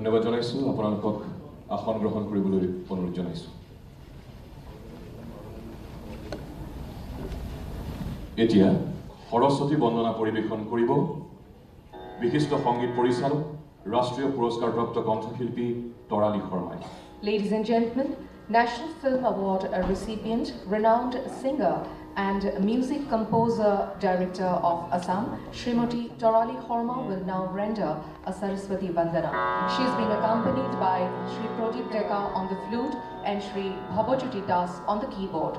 ধন্যবাদ জনাইছোঁ আপোনালোকক আসন গ্ৰহণ কৰিবলৈ অনুৰোধ জনাইছোঁ এতিয়া সৰস্বতী বন্দনা পৰিৱেশন কৰিব বিশিষ্ট সংগীত পৰিচালক ৰাষ্ট্ৰীয় পুৰস্কাৰপ্ৰাপ্ত কণ্ঠশিল্পী তৰালী শৰ্মাই Ladies and gentlemen, National Film Award recipient, renowned singer and music composer director of Assam, Srimati Torali Horma will now render a Saraswati Vandana. She is being accompanied by Shri Pradip Deka on the flute and Shri Bhabajyoti Das on the keyboard.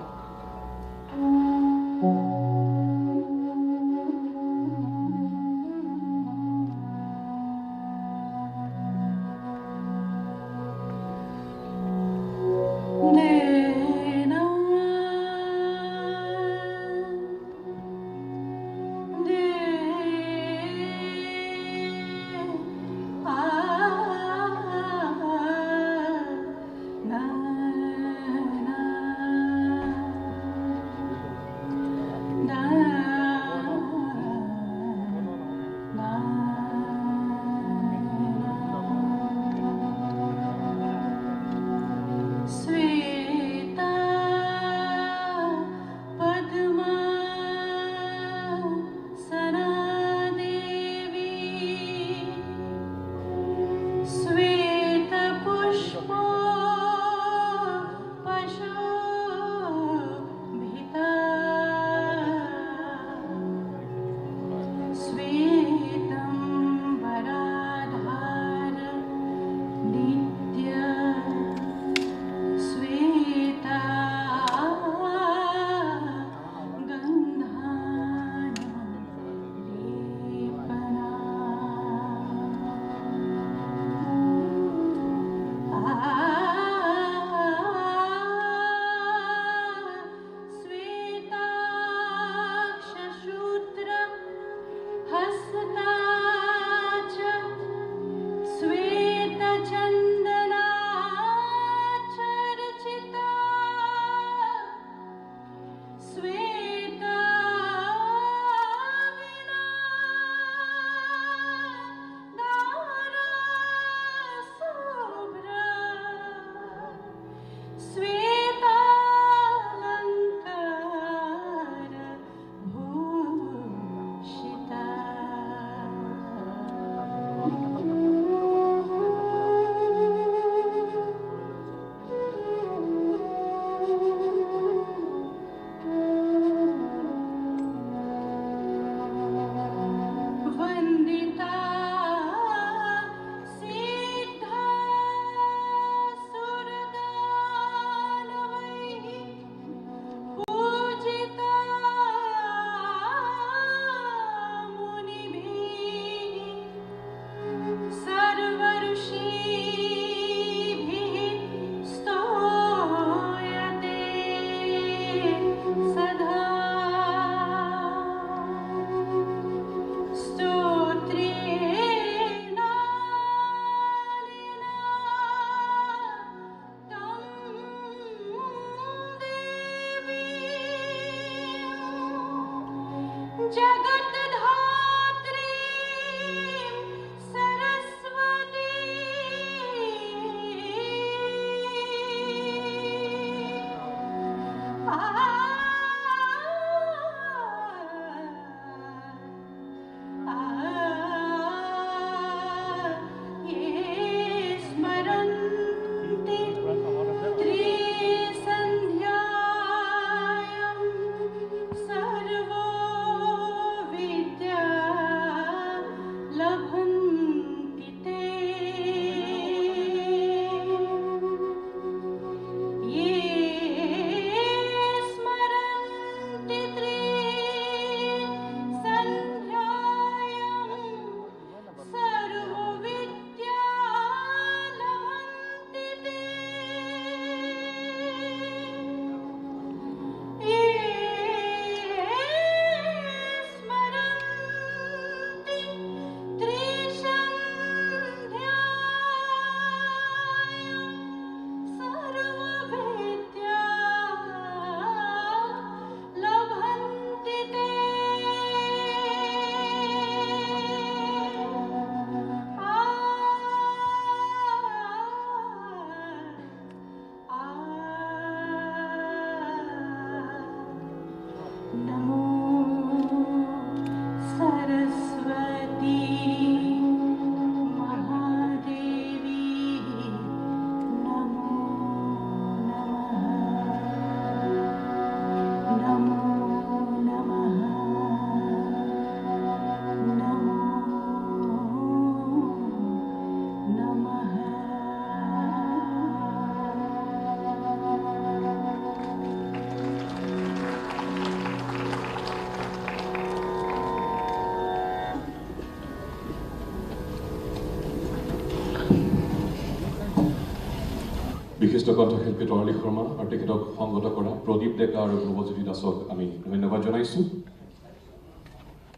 বিশিষ্ট কণ্ঠশিল্পী তৰালী শৰ্মা আৰু তেখেতক সংগত কৰা প্ৰদীপ ডেকা আৰু ধ্ৰুৱজ্যোতি দাসক আমি ধন্যবাদ জনাইছোঁ।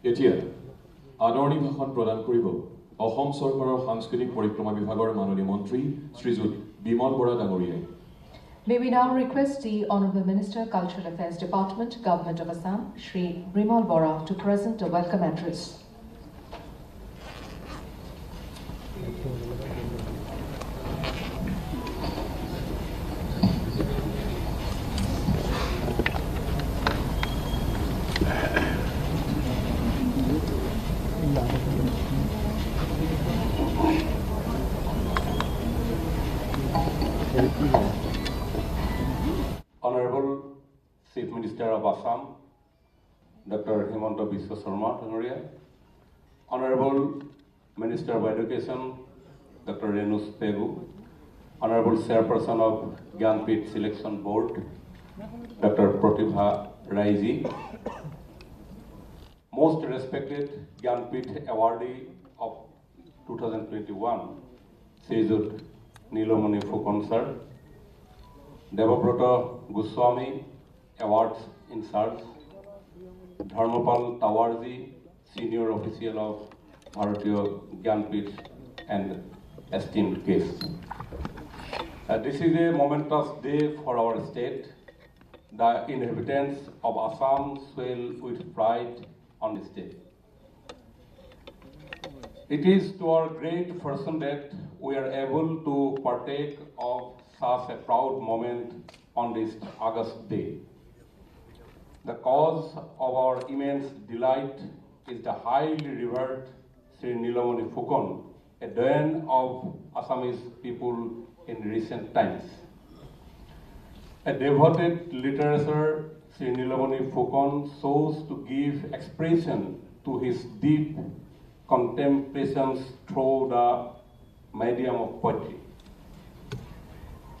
এতিয়া আদৰণি ভাষণ প্ৰদান কৰিব অসম চৰকাৰৰ সাংস্কৃতিক পৰিক্ৰমা বিভাগৰ মাননীয় মন্ত্ৰী শ্ৰীযুত বিমল বৰা ডাঙৰীয়াই। May we now request the Honorable Minister, Cultural Affairs Department, Government of Assam, Shri Bimal Bora, to present a welcome address. Honorable Chief Minister of Assam, Dr. Himanta Biswa Sharma, Honorable Minister of Education, Dr. Renus Pegu, Honorable Chairperson of Jnanpith Selection Board, Dr. Pratibha Raiji, most respected Jnanpith Awardee of 2021, Sejut Nilmani Phookan sir, Devabrata Goswami, Awards in Search, Dharmapal Tawarji, Senior Official of Bharatiya Jnanpith and esteemed guests. This is a momentous day for our state. The inhabitants of Assam swell with pride on this day. It is to our great fortune that we are able to partake of such a proud moment on this August day. The cause of our immense delight is the highly revered Sri Neelmani Phookan, a doyen of Assamese people in recent times. A devoted literature, Sri Neelmani Phookan chose to give expression to his deep contemplations through the medium of poetry.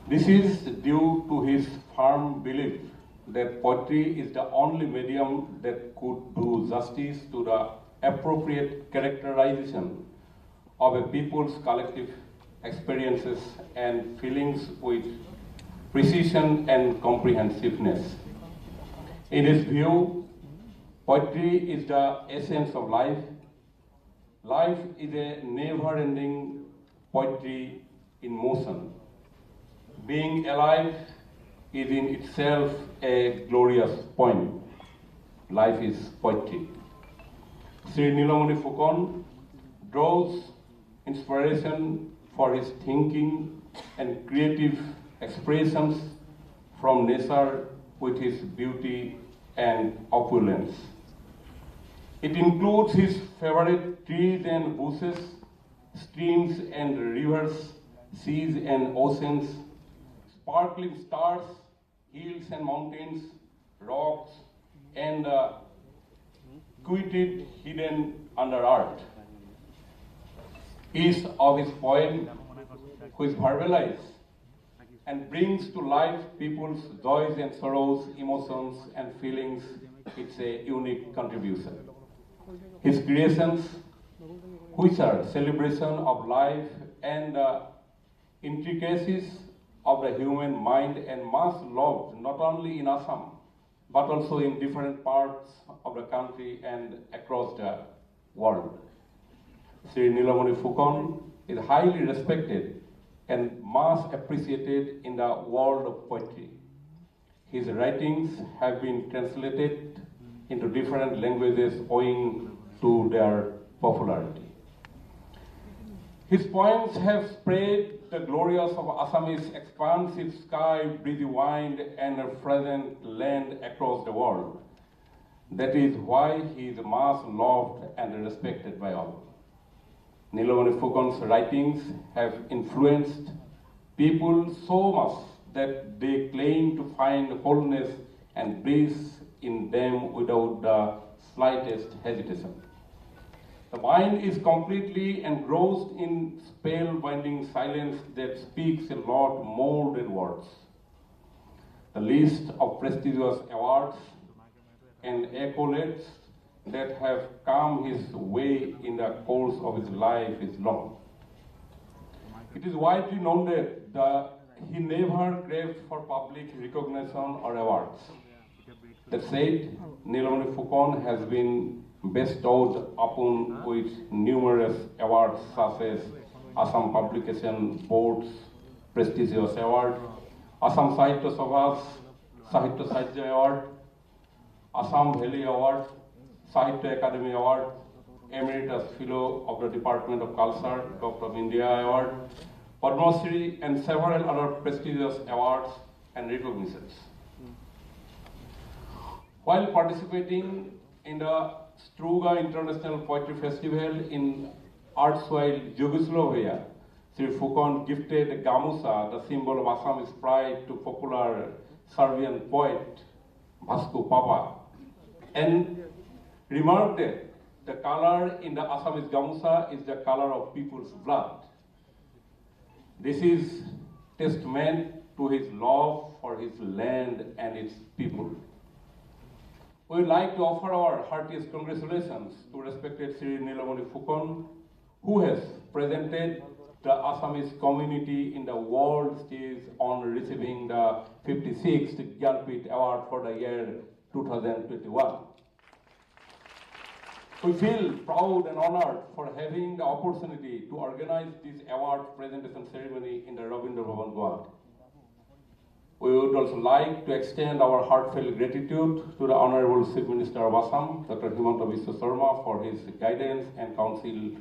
This is due to his firm belief that poetry is the only medium that could do justice to the appropriate characterization of a people's collective experiences and feelings with precision and comprehensiveness. In his view, poetry is the essence of life. Life is a never-ending poetry in motion. Being alive is in itself a glorious poem. Life is poetry. Sri Neelmani Phookan draws inspiration for his thinking and creative expressions from nature with his beauty and opulence. It includes his favorite trees and bushes, streams and rivers, seas and oceans, sparkling stars, hills and mountains, rocks, and quieted hidden under earth. Each of his poems, which verbalize and brings to life people's joys and sorrows, emotions and feelings, it's a unique contribution. His creations, which are celebration of life and the intricacies of the human mind and much loved not only in Assam, but also in different parts of the country and across the world. Sri Neelmani Phookan is highly respected and much appreciated in the world of poetry. His writings have been translated into different languages owing to their popularity. His poems have spread the glories of Assamese expansive sky, breezy wind, and a fragrant land across the world. That is why he is much loved and respected by all. Neelmani Phookan's writings have influenced people so much that they claim to find wholeness and bliss in them without the slightest hesitation. The mind is completely engrossed in spellbinding silence that speaks a lot more than words. The list of prestigious awards and accolades that have come his way in the course of his life is long. It is widely known that the he never craved for public recognition or awards. That said, Nilmani Phookan has been bestowed upon with numerous awards such as Assam Publication Board's prestigious award, Assam Sahitya Sabha's Sahitya Sajya Award, Assam Valley Award, Sahitya Academy Award, Emeritus Fellow of the Department of Culture, Doctor of India Award, Padma Shri, and several other prestigious awards and recognitions. While participating in the Struga International Poetry Festival in erstwhile Yugoslavia, Sri Phookan gifted a gamusa, the symbol of Assamese pride, to popular Serbian poet Vasco Papa, and remarked that the color in the Assamese gamusa is the color of people's blood. This is testament to his love for his land and its people. We would like to offer our heartiest congratulations to respected Sri Nilmani Phookan, who has presented the Assamese community in the world stage on receiving the 56th Jnanpith Award for the year 2021. We feel proud and honored for having the opportunity to organize this award presentation ceremony in the Rabindra Bhavan, Guwahati. We would also like to extend our heartfelt gratitude to the Honorable Chief Minister of Assam, Dr. Himanta Biswa Sarma, for his guidance and counsel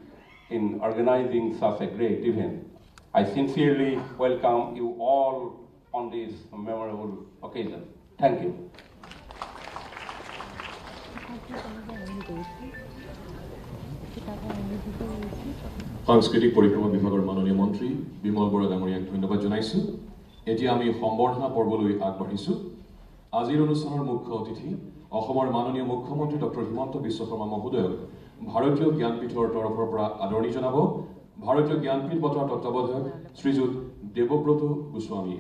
in organizing such a great event. I sincerely welcome you all on this memorable occasion. Thank you. সাংস্কৃতিক পৰিক্ৰমা বিভাগৰ মাননীয় মন্ত্ৰী বিমল বৰা ডাঙৰীয়াক ধন্যবাদ জনাইছো। এতিয়া আমি সম্বৰ্ধনা পৰ্বলৈ আগবাঢ়িছো। আজিৰ অনুষ্ঠানৰ মুখ্য অতিথি অসমৰ মাননীয় মুখ্যমন্ত্ৰী ডক্টৰ হিমন্ত বিশ্ব শৰ্মা মহোদয়ক ভাৰতীয় জ্ঞানপীঠৰ তৰফৰ পৰা আদৰণি জনাব ভাৰতীয় জ্ঞানপীঠ বঁটাৰ তত্ত্বাৱধায়ক শ্ৰীযুত Debabrata Goswami.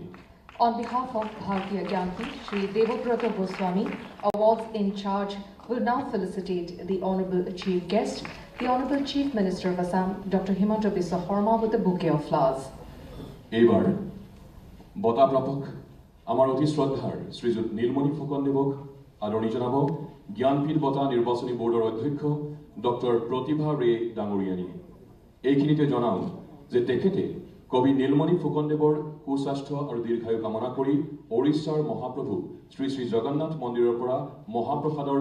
On behalf of Bharatiya Jnanpith, Shri Devabrata Goswami, awards in charge, will now felicitate the Honorable Chief Guest, the Honorable Chief Minister of Assam, Dr. Himanta Biswa Sarma, with a bouquet of flowers. এইবাৰ বঁটা প্ৰাপক আমাৰ অতি শ্ৰদ্ধাৰ শ্ৰীযুত নীলমণি ফুকন দেৱক আদৰণি জনাব জ্ঞানপীঠ বঁটা নিৰ্বাচনী বৰ্ডৰ অধ্যক্ষ ডক্টৰ প্ৰতিভা ৰে ডাঙৰীয়ানী। এইখিনিতে জনাওঁ যে তেখেতে কবি নীলমণি ফুকনদেৱৰ সুস্বাস্থ্য আৰু দীৰ্ঘায়ু কামনা কৰি ওড়িশাৰ মহাপ্ৰভু শ্ৰী শ্ৰী জগন্নাথ মন্দিৰৰ পৰা মহাপ্ৰসাদৰ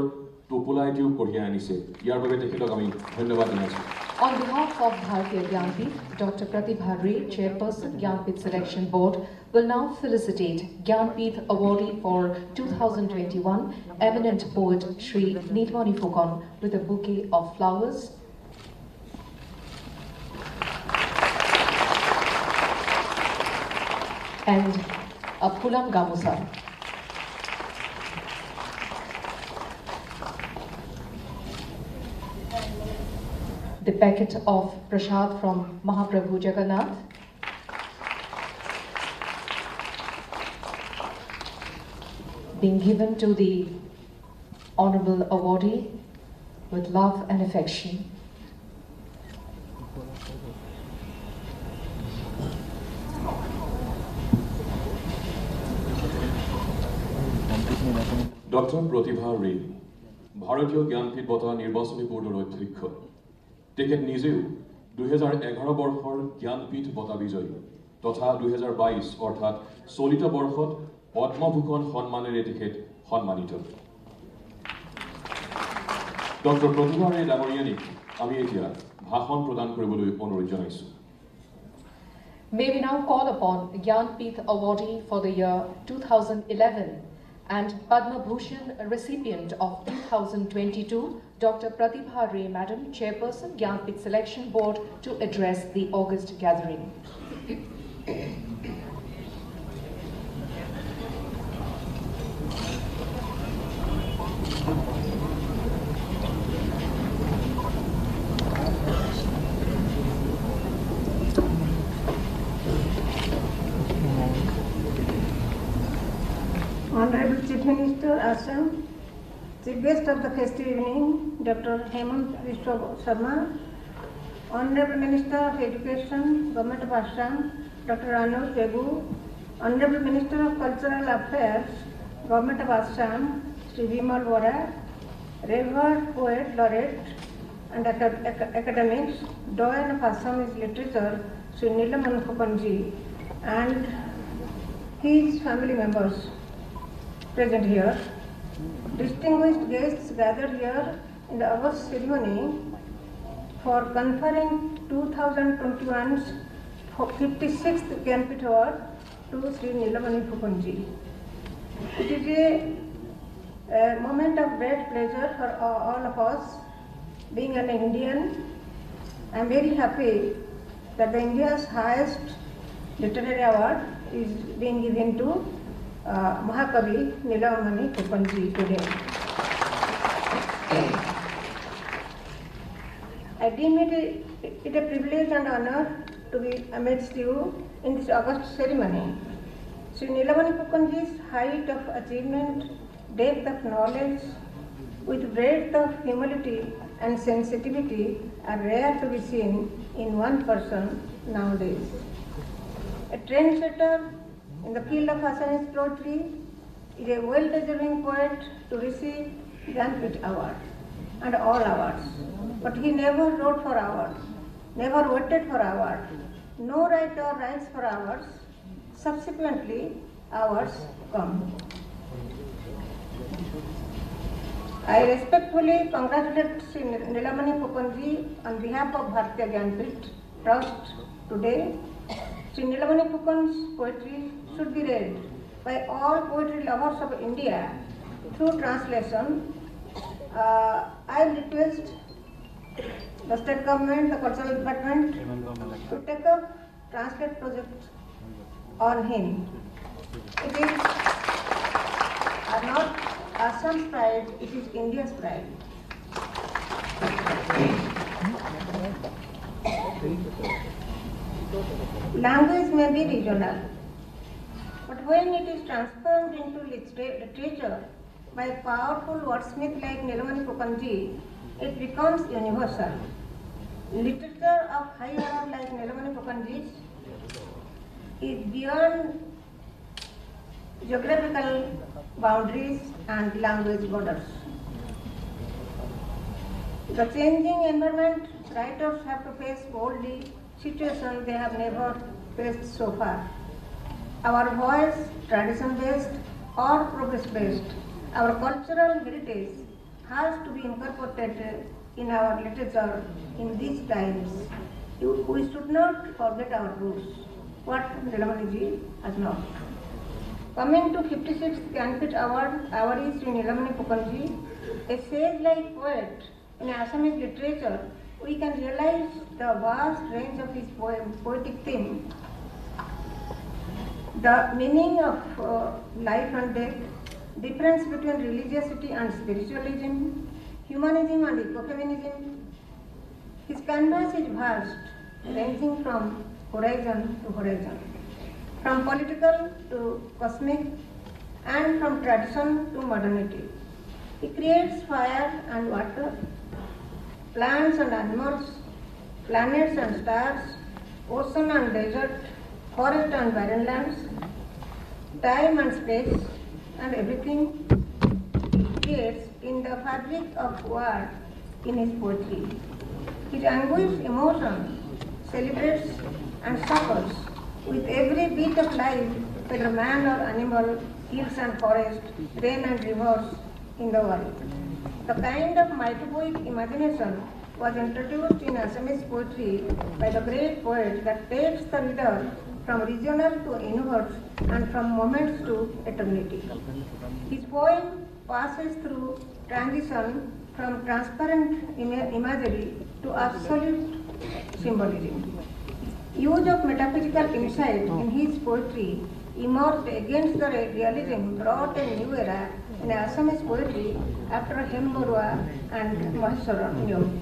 টোপোলা এটিও কঢ়িয়াই আনিছে। ইয়াৰ বাবে তেখেতক আমি ধন্যবাদ জনাইছোঁ। On behalf of Bharatiya Jnanpith, Dr. Pratibha Ray, Chairperson, Jnanpith Selection Board, will now felicitate Jnanpith Awardee for 2021, eminent poet Shri Neelmani Phookan, with a bouquet of flowers. And a Pulam Gamusa. The packet of prasad from Mahaprabhu Jagannath. Being given to the Honorable Awardee with love and affection. Doctor Pratibha Ray Bharatiya Jnanpith বঁটা নিৰ্বাচনী বৰ্ডৰ অধ্যক্ষ। তেখেত নিজেও 2011 বৰ্ষৰ জ্ঞানপীঠ বঁটা বিজয়ী তথা 2022 অৰ্থাৎ চলিত বৰ্ষত পদ্মভূষণ সন্মানেৰে তেখেত সন্মানিত। ডক্টৰ প্ৰতিভা ৰে ডাঙৰীয়ানীক আমি এতিয়া ভাষণ প্ৰদান কৰিবলৈ অনুৰোধ জনাইছোঁ। May we now call upon Jnanpith Awardee for the year 2011 and Padma Bhushan recipient of 2022, Dr. Pratibha Ray, Madam, Chairperson, Jnanpith Selection Board, to address the August gathering. Honorable Chief Minister, Assam, Chief Guest of the festive evening, Dr. Himanta Biswa Sarma, Honorable Minister of Education, Government of Assam, Dr. Anuj Babu, Honorable Minister of Cultural Affairs, Government of Assam, Sri Vimal Vora, revered poet, laureate and academics, doyen of Assamese literature, Sri Nilmani Phookan, and his family members present here. Distinguished guests gathered here in the August ceremony for conferring 2021's 56th Jnanpith Award to Sri Nilmani Phookan. It is a moment of great pleasure for all of us. Being an Indian, I am very happy that the India's highest literary award is being given to Mahakavi Neelmani Phookan today. I deem it a privilege and honor to be amidst you in this August ceremony. Sri Nilmani Phookan's height of achievement, depth of knowledge, with breadth of humility and sensitivity are rare to be seen in one person nowadays. A trendsetter in the field of Assamese poetry, is a well-deserving poet to receive Jnanpith Award and all awards. But he never wrote for awards, never waited for awards. No writer writes for awards. Subsequently, awards come. I respectfully congratulate Sri Neelmani Phookan on behalf of Bharatiya Jnanpith Trust today. Sri Neelmani Phookan's poetry should be read by all poetry lovers of India through translation. I request the state government, the cultural department to take up translate project on him. It is not Assam's pride, it is India's pride. Language may be regional, but when it is transformed into literature by a powerful wordsmith like Nilmani Phookan, it becomes universal. Literature of high order like Nilmani Phookan is beyond geographical boundaries and language borders. The changing environment, writers have to face boldly situations they have never faced so far. Our voice, tradition-based or progress-based, our cultural heritage has to be incorporated in our literature in these times. We should not forget our roots, what Neelmani has not. Coming to 56th Jnanpith Award, awardee Sri Nilmani Phookan, a sage-like poet in Assamese literature, we can realize the vast range of his poetic theme, the meaning of life and death, difference between religiosity and spiritualism, humanism and ecofeminism. His canvas is vast, ranging from horizon to horizon, from political to cosmic, and from tradition to modernity. He creates fire and water, plants and animals, planets and stars, ocean and desert, forest and barren lands, time and space, and everything he creates in the fabric of war in his poetry. His anguished emotion celebrates and suffers with every beat of life, whether man or animal, hills and forests, rain and rivers in the world. The kind of mythopoeic imagination was introduced in Assamese poetry by the great poet that takes the reader from regional to universe and from moments to eternity. His poem passes through transition from transparent imagery to absolute symbolism. Use of metaphysical insight in his poetry emerged against the realism brought a new era in Assamese poetry after Hemborua and Mahaswaran.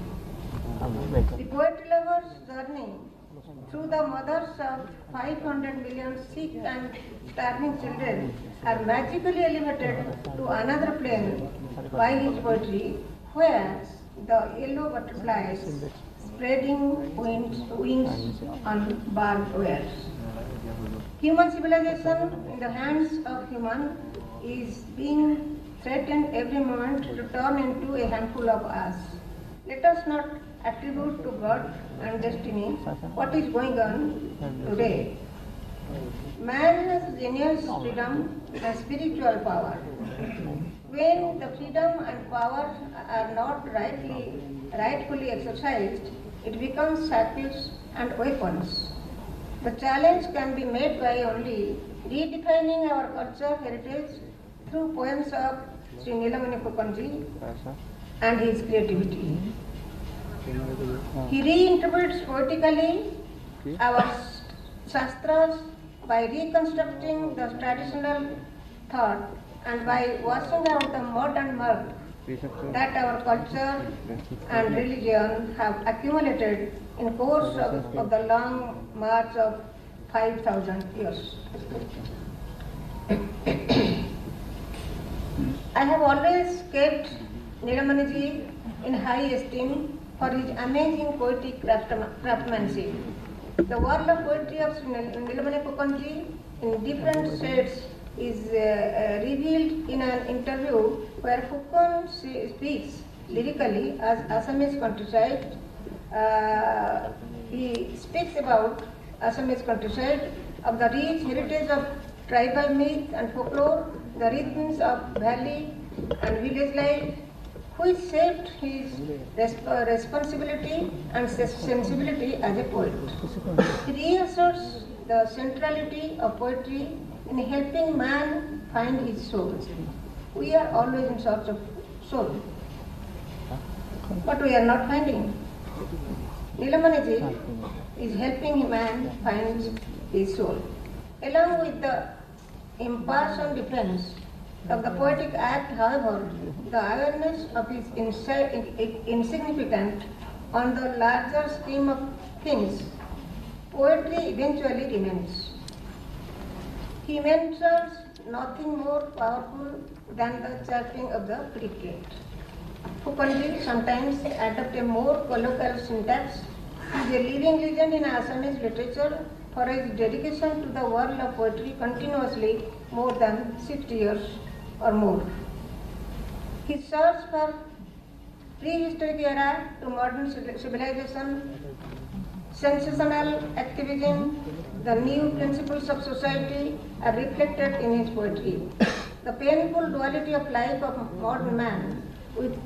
The poetry lover's journey through the mothers of 500 million sick and starving children are magically elevated to another plane by his poetry, where the yellow butterflies spreading wings on barbed wires. Human civilization in the hands of human is being threatened every moment to turn into a handful of us. Let us not attribute to God and destiny what is going on today. Man has genius, freedom and spiritual power. When the freedom and power are not rightfully exercised, it becomes shackles and weapons. The challenge can be made by only redefining our culture heritage through poems of Sri Nilmani Phukanji and his creativity. He reinterprets poetically our shastras by reconstructing the traditional thought and by washing out the mud and mud that our culture and religion have accumulated in course of the long march of 5,000 years. I have always kept Neelmaniji in high esteem for his amazing poetic craftsmanship. The world of poetry of Nilmani Phukanji in different shades is revealed in an interview where Phookan speaks lyrically as Assamese countryside. He speaks about Assamese countryside, of the rich heritage of tribal myth and folklore, the rhythms of valley and village life, which shaped his responsibility and sensibility as a poet. He reasserts the centrality of poetry in helping man find his soul. We are always in search of soul, but we are not finding. Neelmaniji is helping man find his soul. Along with the impartial defense of the poetic act, however, the awareness of his insignificant on the larger scheme of things, poetry eventually remains. He mentions nothing more powerful than the chirping of the cricket. Phukanji sometimes adopts a more colloquial syntax. He is a living legend in Assamese literature for his dedication to the world of poetry continuously more than 60 years or more. His search for prehistoric era to modern civilization, sensational activism, the new principles of society are reflected in his poetry. The painful duality of life of modern man, which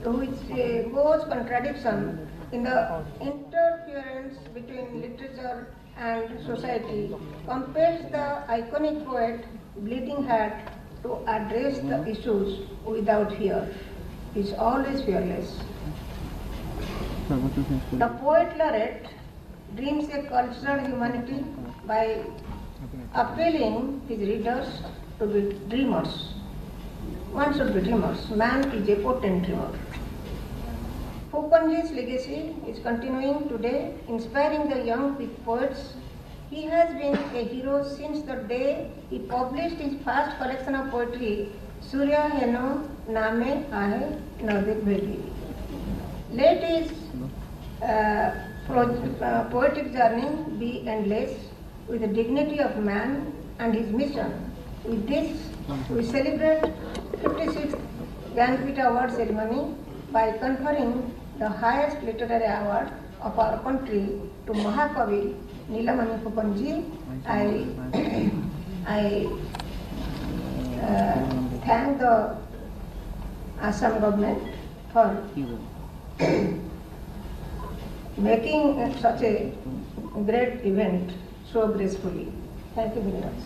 goes contradiction in the interference between literature and society, compels the iconic poet Bleeding Heart to address the issues without fear. He is always fearless. The poet laureate dreams a cultural humanity by appealing his readers to be dreamers. One should be dreamers. Man is a potent dreamer. Phukanji's legacy is continuing today, inspiring the young poets. He has been a hero since the day he published his first collection of poetry, Surya Heno Name Ahe Nadik Bhedi. Let his poetic journey be endless with the dignity of man and his mission. With this, we celebrate 56th Jnanpith Award ceremony by conferring the highest literary award of our country to Mahakavi Neelmani Phukanji. I thank the Assam government for making such a great event so gracefully. Thank you very much.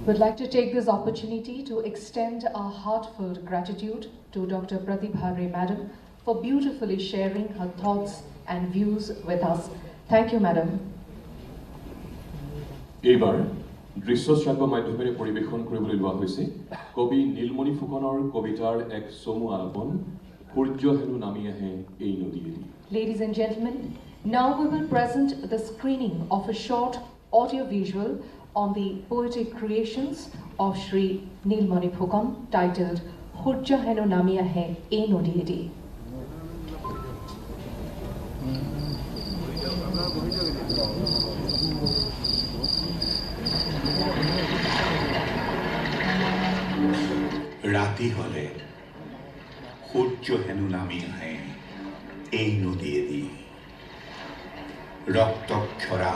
We'd like to take this opportunity to extend our heartfelt gratitude to Dr. Pratibha Ray Madam for beautifully sharing her thoughts and views with us. Thank you, Madam. এইবাৰ দৃশ্যশ্ৰাব্য মাধ্যমেৰে পৰিৱেশন কৰিবলৈ লোৱা হৈছে কবি নীলমণি ফুকনৰ কবিতাৰ এক চমু আলাপন সূৰ্য হেনো নামি আহে এই নদীয়েদি। Ladies and gentlemen, now we will present the screening of a short audio-visual on the poetic creations of Sri Neelmani Phukan titled Sujya Heno Nami Ahe Ei Nodiedi. ৰাতি হলে সূৰ্য হেনো নামি আহে এই নদীয়েদি ৰক্তক্ষৰা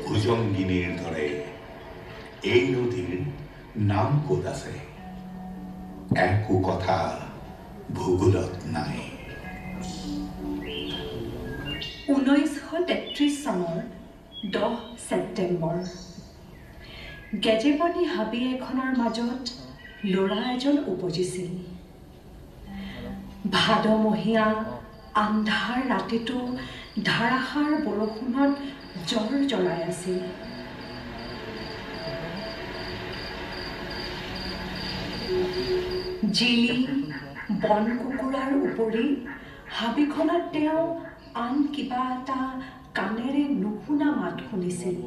ভুজংগিনীৰ দৰে এই নদীৰ নাম ক'ত আছে একো কথা ভূগোলত নাই 1933 চনৰ 10 ছেপ্টেম্বৰ গেজেবনী হাবি এখনৰ মাজত ল'ৰা এজন উপজিছিল ভাদমহীয়া আন্ধাৰ ৰাতিটো ধাৰাসাৰ বৰষুণত জ্বৰ জ্বলাই আছিল জিলি বন কুকুৰাৰ উপৰি হাবিখনত তেওঁ আন কিবা এটা কাণেৰে নুশুনা মাত শুনিছিল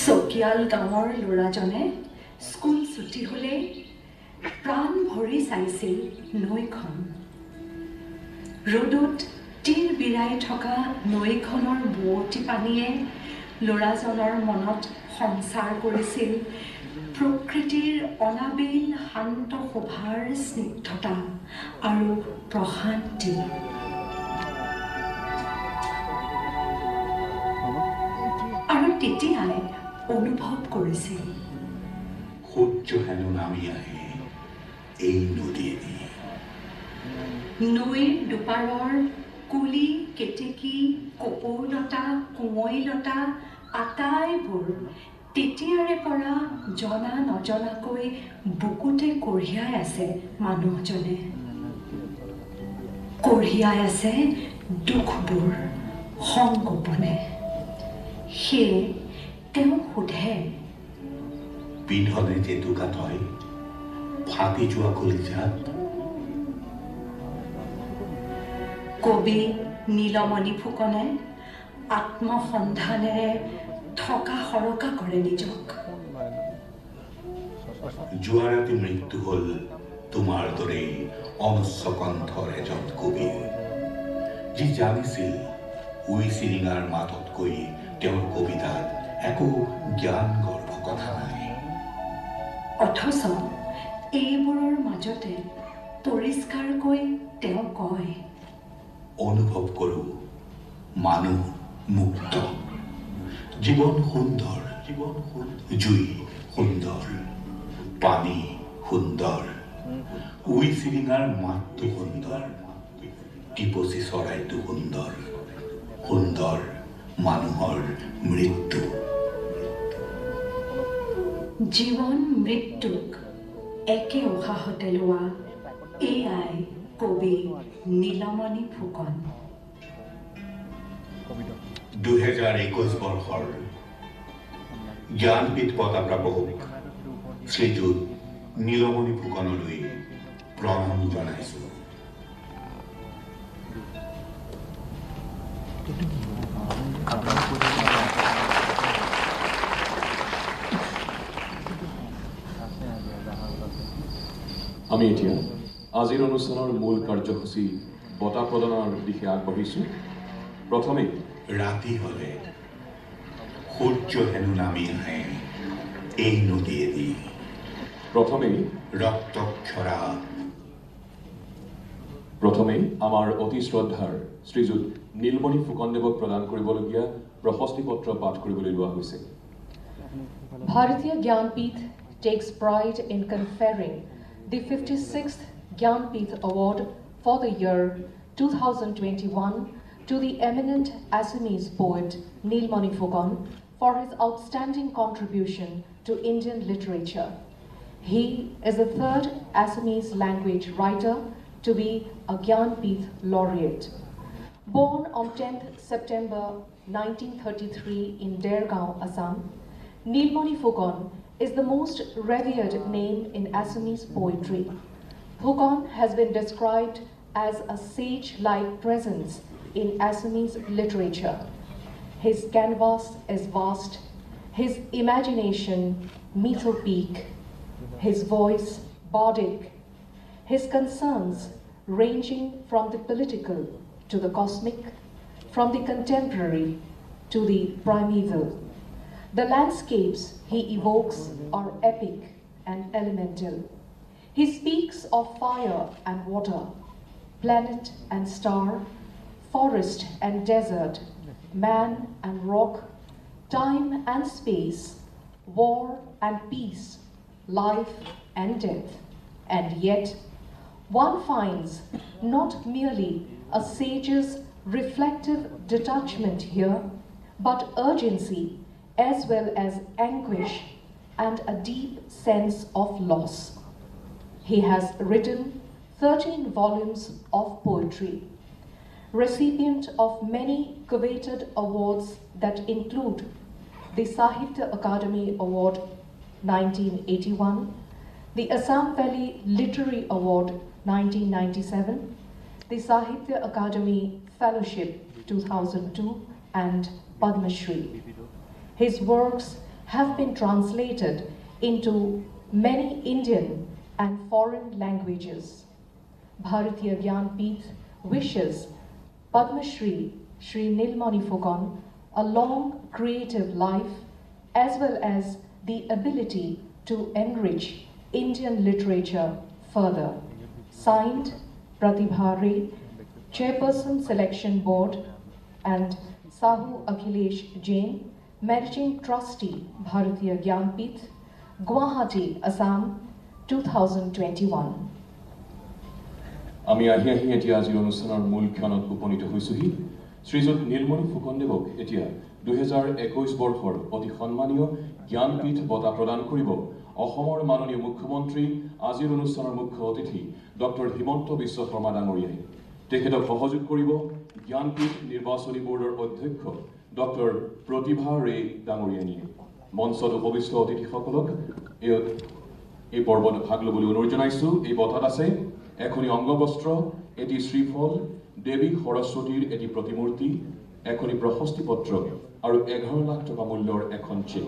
চকিয়াল গাঁৱৰ ল'ৰাজনে স্কুল ছুটি হ'লে প্ৰাণ ভৰি চাইছিল নৈখন ৰ'দত তীৰ বিৰাই থকা নৈখনৰ বুৱতী পানীয়ে ল'ৰাজনৰ মনত সঞ্চাৰ কৰিছিল প্ৰকৃতিৰ অনাবিল শান্ত শোভাৰ স্নিগ্ধতা আৰু প্ৰশান্তি আৰু তেতিয়াই অনুভৱ কৰিছিল সূৰ্য হেনো নামি আহে এই নদীয়েদি নৈৰ দুপাৰৰ কুলি কেতেকী কপৌলতা কুঁৱৈলতা আটাইবোৰ তেতিয়াৰে পৰা জনা নজনাকৈ বুকুতে কঢ়িয়াই আছে মানুহজনে কঢ়িয়াই আছে দুখবোৰ সংগোপনে সেয়ে তেওঁ সোধে পিন্ধনে জেতুকা তই ফাটি যোৱা কলিজাত কবি নীলমণি ফুকনে আত্মসন্ধানেৰে থকা সৰকা কৰে নিজক যোৱা ৰাতি মৃত্যু হ'ল তোমাৰ দৰেই অনুচ্চ কণ্ঠৰ এজন কবি যি জানিছিল উই চিৰিঙাৰ মাততকৈ তেওঁৰ কবিতাত একো জ্ঞান গৰ্ভ কথা নাই অথচ এইবোৰৰ মাজতে পৰিষ্কাৰকৈ তেওঁ কয় অনুভৱ কৰোঁ মানুহ মুক্ত জীৱন সুন্দৰ জুই সুন্দৰ পানী সুন্দৰ উই চিৰিঙাৰ মাতটো সুন্দৰ টিপচি চৰাইটো সুন্দৰ সুন্দৰ মানুহৰ মৃত্যু জীৱন মৃত্যুক একে উশাহতে লোৱা এয়াই কবি নীলমণি ফুকন 2021 বৰ্ষৰ জ্ঞানপীঠ বঁটা প্ৰাপক শ্ৰীযুত নীলমণি ফুকনলৈ প্ৰণাম জনাইছো আমি এতিয়া আজিৰ অনুষ্ঠানৰ মূল কাৰ্যসূচী বঁটা প্ৰদানৰ দিশে আগবাঢ়িছো প্ৰথমে ৰাতি হলে সূৰ্য হেনো নামি আহে এই নদীয়েদি প্ৰথমে ৰক্তক্ষৰা আমাৰ অতি শ্ৰদ্ধাৰ শ্ৰীযুত নীলমণি ফুকনদেৱক প্ৰদান কৰিবলগীয়া প্ৰশস্তি পত্ৰ পাঠ কৰিবলৈ লোৱা হৈছে Bharatiya Jnanpith takes pride in conferring the 56th Jnanpith Award for the year 2021 to the eminent Assamese poet Neelmani Phookan for his outstanding contribution to Indian literature. He is the third Assamese language writer to be a Jnanpith laureate. Born on 10th September 1933 in Dergaon, Assam, Neelmani Phookan is the most revered name in Assamese poetry. Phookan has been described as a sage-like presence in Assamese literature. His canvas is vast, his imagination mythopoeic, his voice bardic, his concerns ranging from the political to the cosmic, from the contemporary to the primeval. The landscapes he evokes are epic and elemental. He speaks of fire and water, planet and star, forest and desert, man and rock, time and space, war and peace, life and death. And yet, one finds not merely a sage's reflective detachment here, but urgency as well as anguish and a deep sense of loss. He has written 13 volumes of poetry, recipient of many coveted awards that include the Sahitya Akademi Award 1981, the Assam Valley Literary Award 1997, the Sahitya Akademi Fellowship 2002, and Padma Shri. His works have been translated into many Indian and foreign languages. Bharatiya Jnanpith wishes Padma Shri Shri Nilmani Phookan a long creative life as well as the ability to enrich Indian literature further. Signed, Pratibha Ray, Chairperson Selection Board, and Sahu Akhilesh Jain, Managing Trustee, Bharatiya Jnanpith, Guwahati, Assam, 2021. আমি আহি এতিয়া আজিৰ অনুষ্ঠানৰ মূল ক্ষণত উপনীত হৈছোহি। শ্ৰীযুত নীলমণি ফুকনদেৱক এতিয়া 2021 বৰ্ষৰ অতি সন্মানীয় জ্ঞানপীঠ বঁটা প্ৰদান কৰিব অসমৰ মাননীয় মুখ্যমন্ত্ৰী আজিৰ অনুষ্ঠানৰ মুখ্য অতিথি ডক্টৰ হিমন্ত বিশ্ব শৰ্মা ডাঙৰীয়াই। তেখেতক সহযোগ কৰিব জ্ঞানপীঠ নিৰ্বাচনী বৰ্ডৰ অধ্যক্ষ ডক্টৰ প্ৰতিভা ৰে ডাঙৰীয়ানীয়ে। মঞ্চত উপবিষ্ট অতিথিসকলক এই পৰ্বত ভাগ ল'বলৈ অনুৰোধ জনাইছো। এই বঁটাত আছে এখনি অংগবস্ত্ৰ, এটি শ্ৰীফল, দেৱী সৰস্বতীৰ এটি প্ৰতিমূৰ্তি, এখনি প্ৰশস্তি পত্ৰ আৰু 11 লাখ টকা মূল্যৰ এখন check.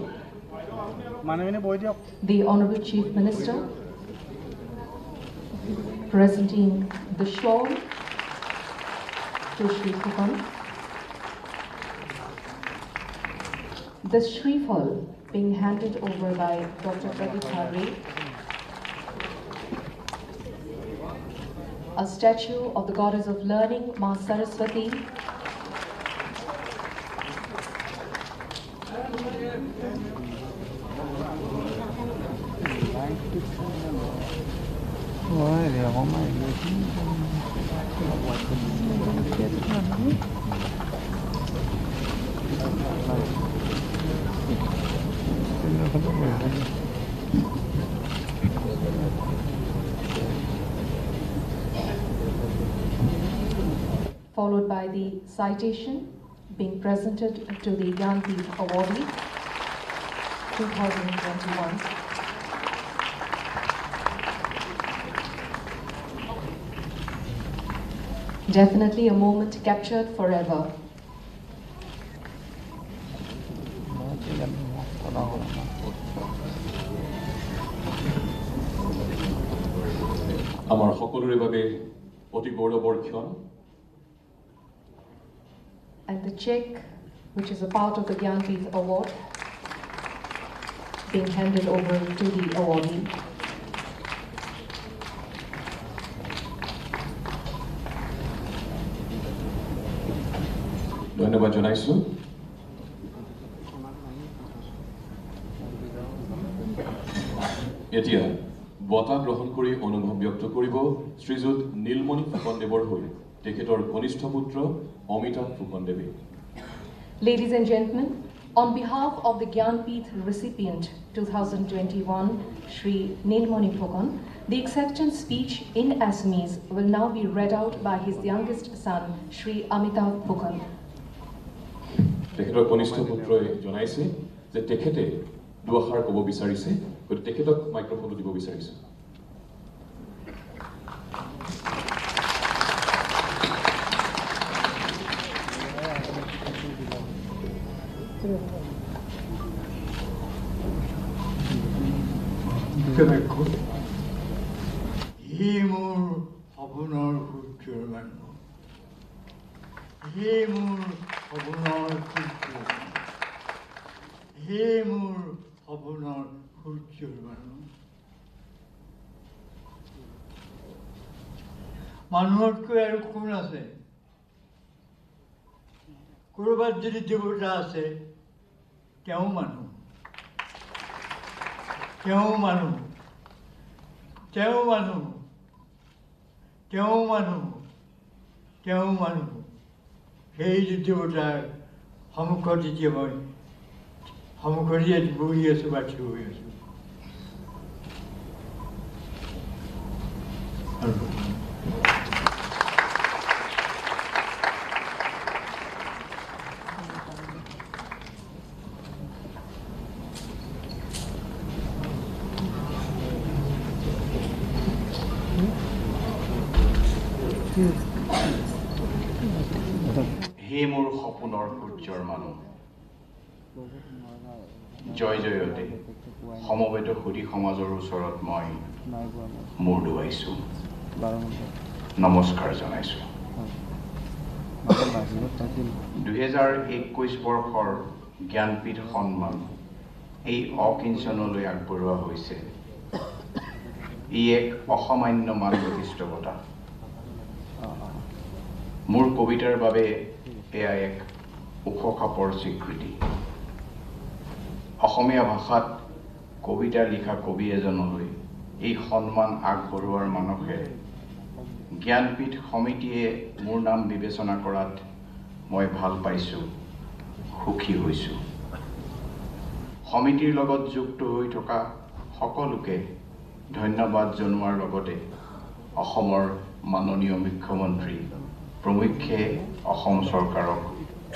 The Honorable Chief Minister presenting the shawl to Shri Phookan. The Shrifal being handed over by Dr. Pratibha Ray. A statue of the goddess of learning, Ma Saraswati. Followed by the citation being presented to the Jnanpith Award 2021. Definitely a moment captured forever. আমাৰ সকলোৰে বাবে অতি গৌৰৱৰ ক্ষণ। And the check, which is a part of the Jnanpith Award, being handed over to the awardee. ধন্যবাদ জনাইছো। এতিয়া বঁটা গ্ৰহণ কৰি অনুভৱ ব্যক্ত কৰিব শ্ৰীযুত নীলমণি ফুকনদেৱৰ হৈ তেখেতৰ কনিষ্ঠ পুত্ৰ Amitabh ফুকনদেৱে। Ladies and gentlemen, on behalf of the Jnanpith recipient 2021, Shri Neelmani Phookan, the acceptance speech in Assamese will now be read out by his youngest son, Shri Amitav Phookan. তেখেতৰ কনিষ্ঠ পুত্ৰই জনাইছে যে তেখেতে দুআষাৰ ক'ব বিচাৰিছে, গতিকে তেখেতক মাইক্ৰফোনটো দিব বিচাৰিছে। ই মোৰ সপোনৰ সূৰ্যৰ মানুহ, ই মোৰ সপোনৰ সূৰ্য। হে মোৰ সপোনৰ সূৰ্যৰ মানুহ। মানুহতকৈ আৰু কোন আছে? ক'ৰবাত যদি দেৱতা আছে, তেওঁ মানুহ, তেওঁ মানুহ, তেওঁ মানুহ, তেওঁ মানুহ, তেওঁ মানুহ। সেই দেৱতাৰ সন্মুখত এতিয়া মই সন্মুখত বহি আছোঁ বা থিয় হৈ আছোঁ। হে মোৰ সপোনৰ সূৰ্যৰ মানুহ, জয় জয়তে সমবেত সুধী সমাজৰ ওচৰত মই মূৰ ডুবাইছোঁ, নমস্কাৰ জনাইছোঁ। 2021 বৰ্ষৰ জ্ঞানপীঠ সন্মান এই অকিঞ্চনলৈ আগবঢ়োৱা হৈছে। ই এক অসামান্য মান বৈশিষ্ট্য বঁটা। মোৰ কবিতাৰ বাবে এয়া এক ওখ খাপৰ স্বীকৃতি। অসমীয়া ভাষাত কবিতা লিখা কবি এজনলৈ এই সন্মান আগবঢ়োৱাৰ মানসেৰে জ্ঞানপীঠ সমিতিয়ে মোৰ নাম বিবেচনা কৰাত মই ভাল পাইছোঁ, সুখী হৈছোঁ। সমিতিৰ লগত যুক্ত হৈ থকা সকলোকে ধন্যবাদ জনোৱাৰ লগতে অসমৰ মাননীয় মুখ্যমন্ত্ৰী প্ৰমুখ্যে অসম চৰকাৰক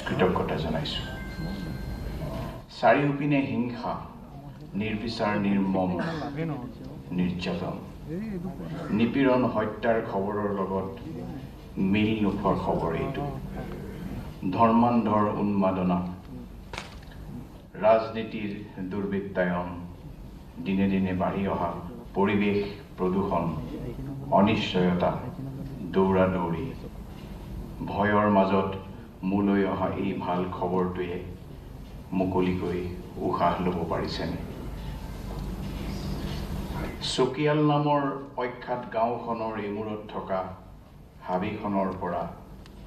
কৃতজ্ঞতা জনাইছোঁ। চাৰিওপিনে হিংসা, নিৰ্বিচাৰ নিৰ্মম নিৰ্যাতন, নিপীড়ন হত্যাৰ খবৰৰ লগত মিল নোখোৱা খবৰ এইটো। ধৰ্মান্ধৰ উন্মাদনা, ৰাজনীতিৰ দুৰ্বৃত্তায়ন, দিনে দিনে বাঢ়ি অহা পৰিৱেশ প্ৰদূষণ, অনিশ্চয়তা, দৌৰা দৌৰি, ভয়ৰ মাজত মোলৈ অহা এই ভাল খবৰটোৱে মুকলিকৈ উশাহ ল'ব পাৰিছেনে? চকিয়াল নামৰ অখ্যাত গাঁওখনৰ এমূৰত থকা হাবিখনৰ পৰা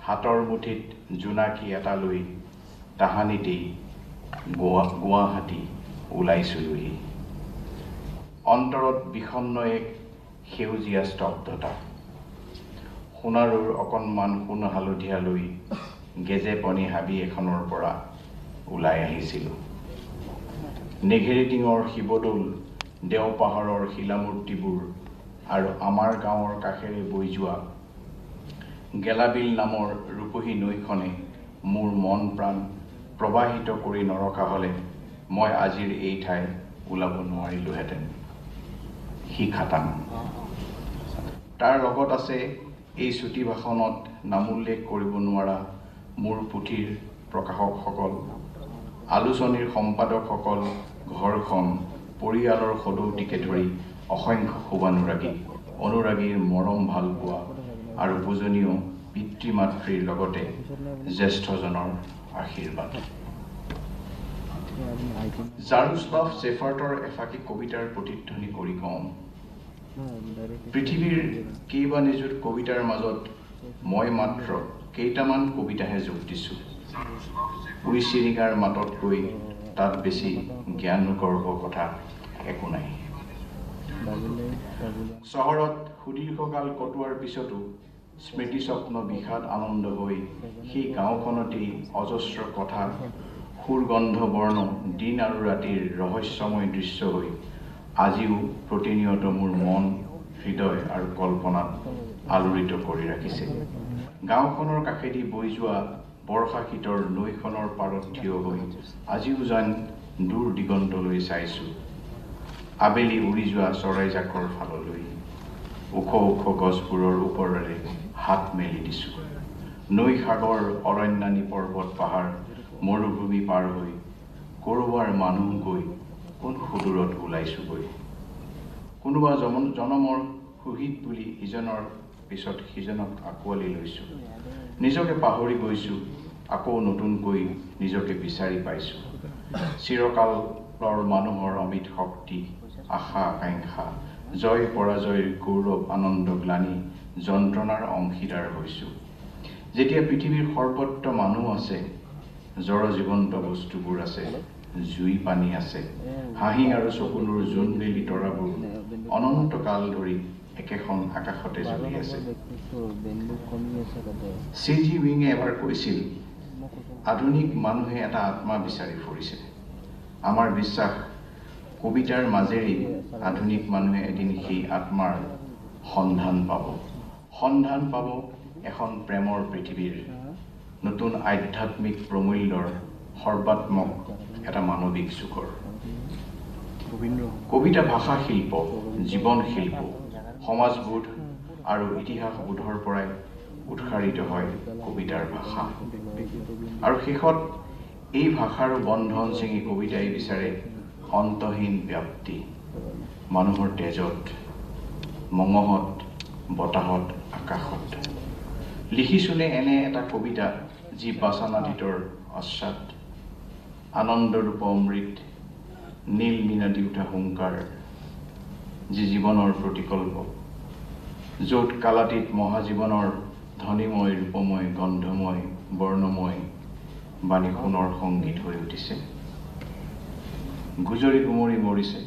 হাতৰ মুঠিত জোনাকী এটা লৈ তাহানিতেই গুৱাহাটী ওলাইছোহি। অন্তৰত বিষণ্ণ এক সেউজীয়া স্তব্ধতা। সোণাৰুৰ অকণমান সোণ হালধীয়া লৈ গেজে পনি হাবি এখনৰ পৰা ওলাই আহিছিলোঁ। নেঘেৰিটিঙৰ শিৱদৌল, দেওপাহাৰৰ শিলামূৰ্তিবোৰ আৰু আমাৰ গাঁৱৰ কাষেৰে বৈ যোৱা গেলাবিল নামৰ ৰূপহী নৈখনে মোৰ মন প্ৰাণ প্ৰবাহিত কৰি নৰখা হ'লে মই আজিৰ এই ঠাই ওলাব নোৱাৰিলোহেঁতেন। সি খাটাং। তাৰ লগত আছে এই চুটি ভাষণত নামোল্লেখ কৰিব নোৱাৰা মোৰ পুথিৰ প্ৰকাশকসকল, আলোচনীৰ সম্পাদকসকল, ঘৰখন, পৰিয়ালৰ সদৌতিকে ধৰি অসংখ্য শুভানুৰাগী, অনুৰাগীৰ মৰম ভাল পোৱা আৰু পূজনীয় পিতৃ মাতৃৰ লগতে জ্যেষ্ঠজনৰ আশীৰ্বাদ। জাৰোস্লাভ জেফাৰ্টৰ এফাকি কবিতাৰ প্ৰতিধ্বনি কৰি কওঁ, পৃথিৱীৰ কেইবা নিযুত কবিতাৰ মাজত মই মাত্ৰ কেইটামান কবিতাহে যোগ দিছোঁ। উইচিৰিঙাৰ মাততকৈ তাত বেছি জ্ঞানগৰ্ভ কথা একো নাই। চহৰত সুদীৰ্ঘকাল কটোৱাৰ পিছতো স্মৃতি স্বপ্ন বিষাদ আনন্দ হৈ সেই গাঁওখনতেই অজস্ৰ কথা, সুৰগন্ধ বৰ্ণ, দিন আৰু ৰাতিৰ ৰহস্যময় দৃশ্য হৈ আজিও প্ৰতিনিয়ত মোৰ মন, হৃদয় আৰু কল্পনাত আলোড়িত কৰি ৰাখিছে। গাঁওখনৰ কাষেদি বৈ যোৱা বৰ্ষা শীতৰ নৈখনৰ পাৰত থিয় হৈ আজিও যেন দূৰ দিগন্তলৈ চাইছোঁ। আবেলি উৰি যোৱা চৰাইজাকৰ ফাললৈ ওখ ওখ গছবোৰৰ ওপৰেৰে হাত মেলি দিছোঁ। নৈ, সাগৰ, অৰণ্যানী পৰ্বত পাহাৰ, মৰুভূমি পাৰ হৈ ক'ৰবাৰ মানুহ গৈ কোন সুদূৰত ওলাইছোগৈ। কোনোবা জনমৰ সুহিত বুলি ইজনৰ পিছত সিজনক আঁকোৱালি লৈছোঁ। নিজকে পাহৰি গৈছোঁ, আকৌ নতুনকৈ নিজকে বিচাৰি পাইছোঁ। চিৰকালৰ মানুহৰ অমিত শক্তি, আশা আকাংক্ষা, জয় পৰাজয়ৰ গৌৰৱ আনন্দ গ্লানি যন্ত্ৰণাৰ অংশীদাৰ হৈছোঁ। যেতিয়া পৃথিৱীৰ সৰ্বত্ৰ মানুহ আছে, জড় জীৱন্ত বস্তুবোৰ আছে, জুই পানী আছে, হাঁহি আৰু চকুলোৰ জোনবেলি তৰাবোৰ অনন্তকাল ধৰি একেখন আকাশতে জ্বলি আছে। চি.জি. উইঙে এবাৰ কৈছিল, আধুনিক মানুহে এটা আত্মা বিচাৰি ফুৰিছে। আমাৰ বিশ্বাস, কবিতাৰ মাজেৰেই আধুনিক মানুহে এদিন সেই আত্মাৰ সন্ধান পাব এখন প্ৰেমৰ পৃথিৱীৰ, নতুন আধ্যাত্মিক প্ৰমূল্যৰ সৰ্বাত্মক এটা মানৱিক যুগৰ। কবিতা ভাষা শিল্প, জীৱন শিল্প, সমাজবোধ আৰু ইতিহাসবোধৰ পৰাই উৎসাৰিত হয় কবিতাৰ ভাষা। আৰু শেষত এই ভাষাৰো বন্ধন ছিঙি কবিতাই বিচাৰে অন্তহীন ব্যাপ্তি, মানুহৰ তেজত, মঙহত, বতাহত, আকাশত। লিখিছোনে এনে এটা কবিতা যি বাচনাতীতৰ অস্বাদ, আনন্দৰূপ অমৃত, নীল মিনাদি উঠা হুংকাৰ, যি জীৱনৰ প্ৰতিকল্প, য'ত কালাতীত মহাজীৱনৰ ধ্বনিময়, ৰূপময়, গন্ধময়, বৰ্ণময় বাণী সোণৰ সংগীত হৈ উঠিছে, গুজৰি গুমৰি মৰিছে।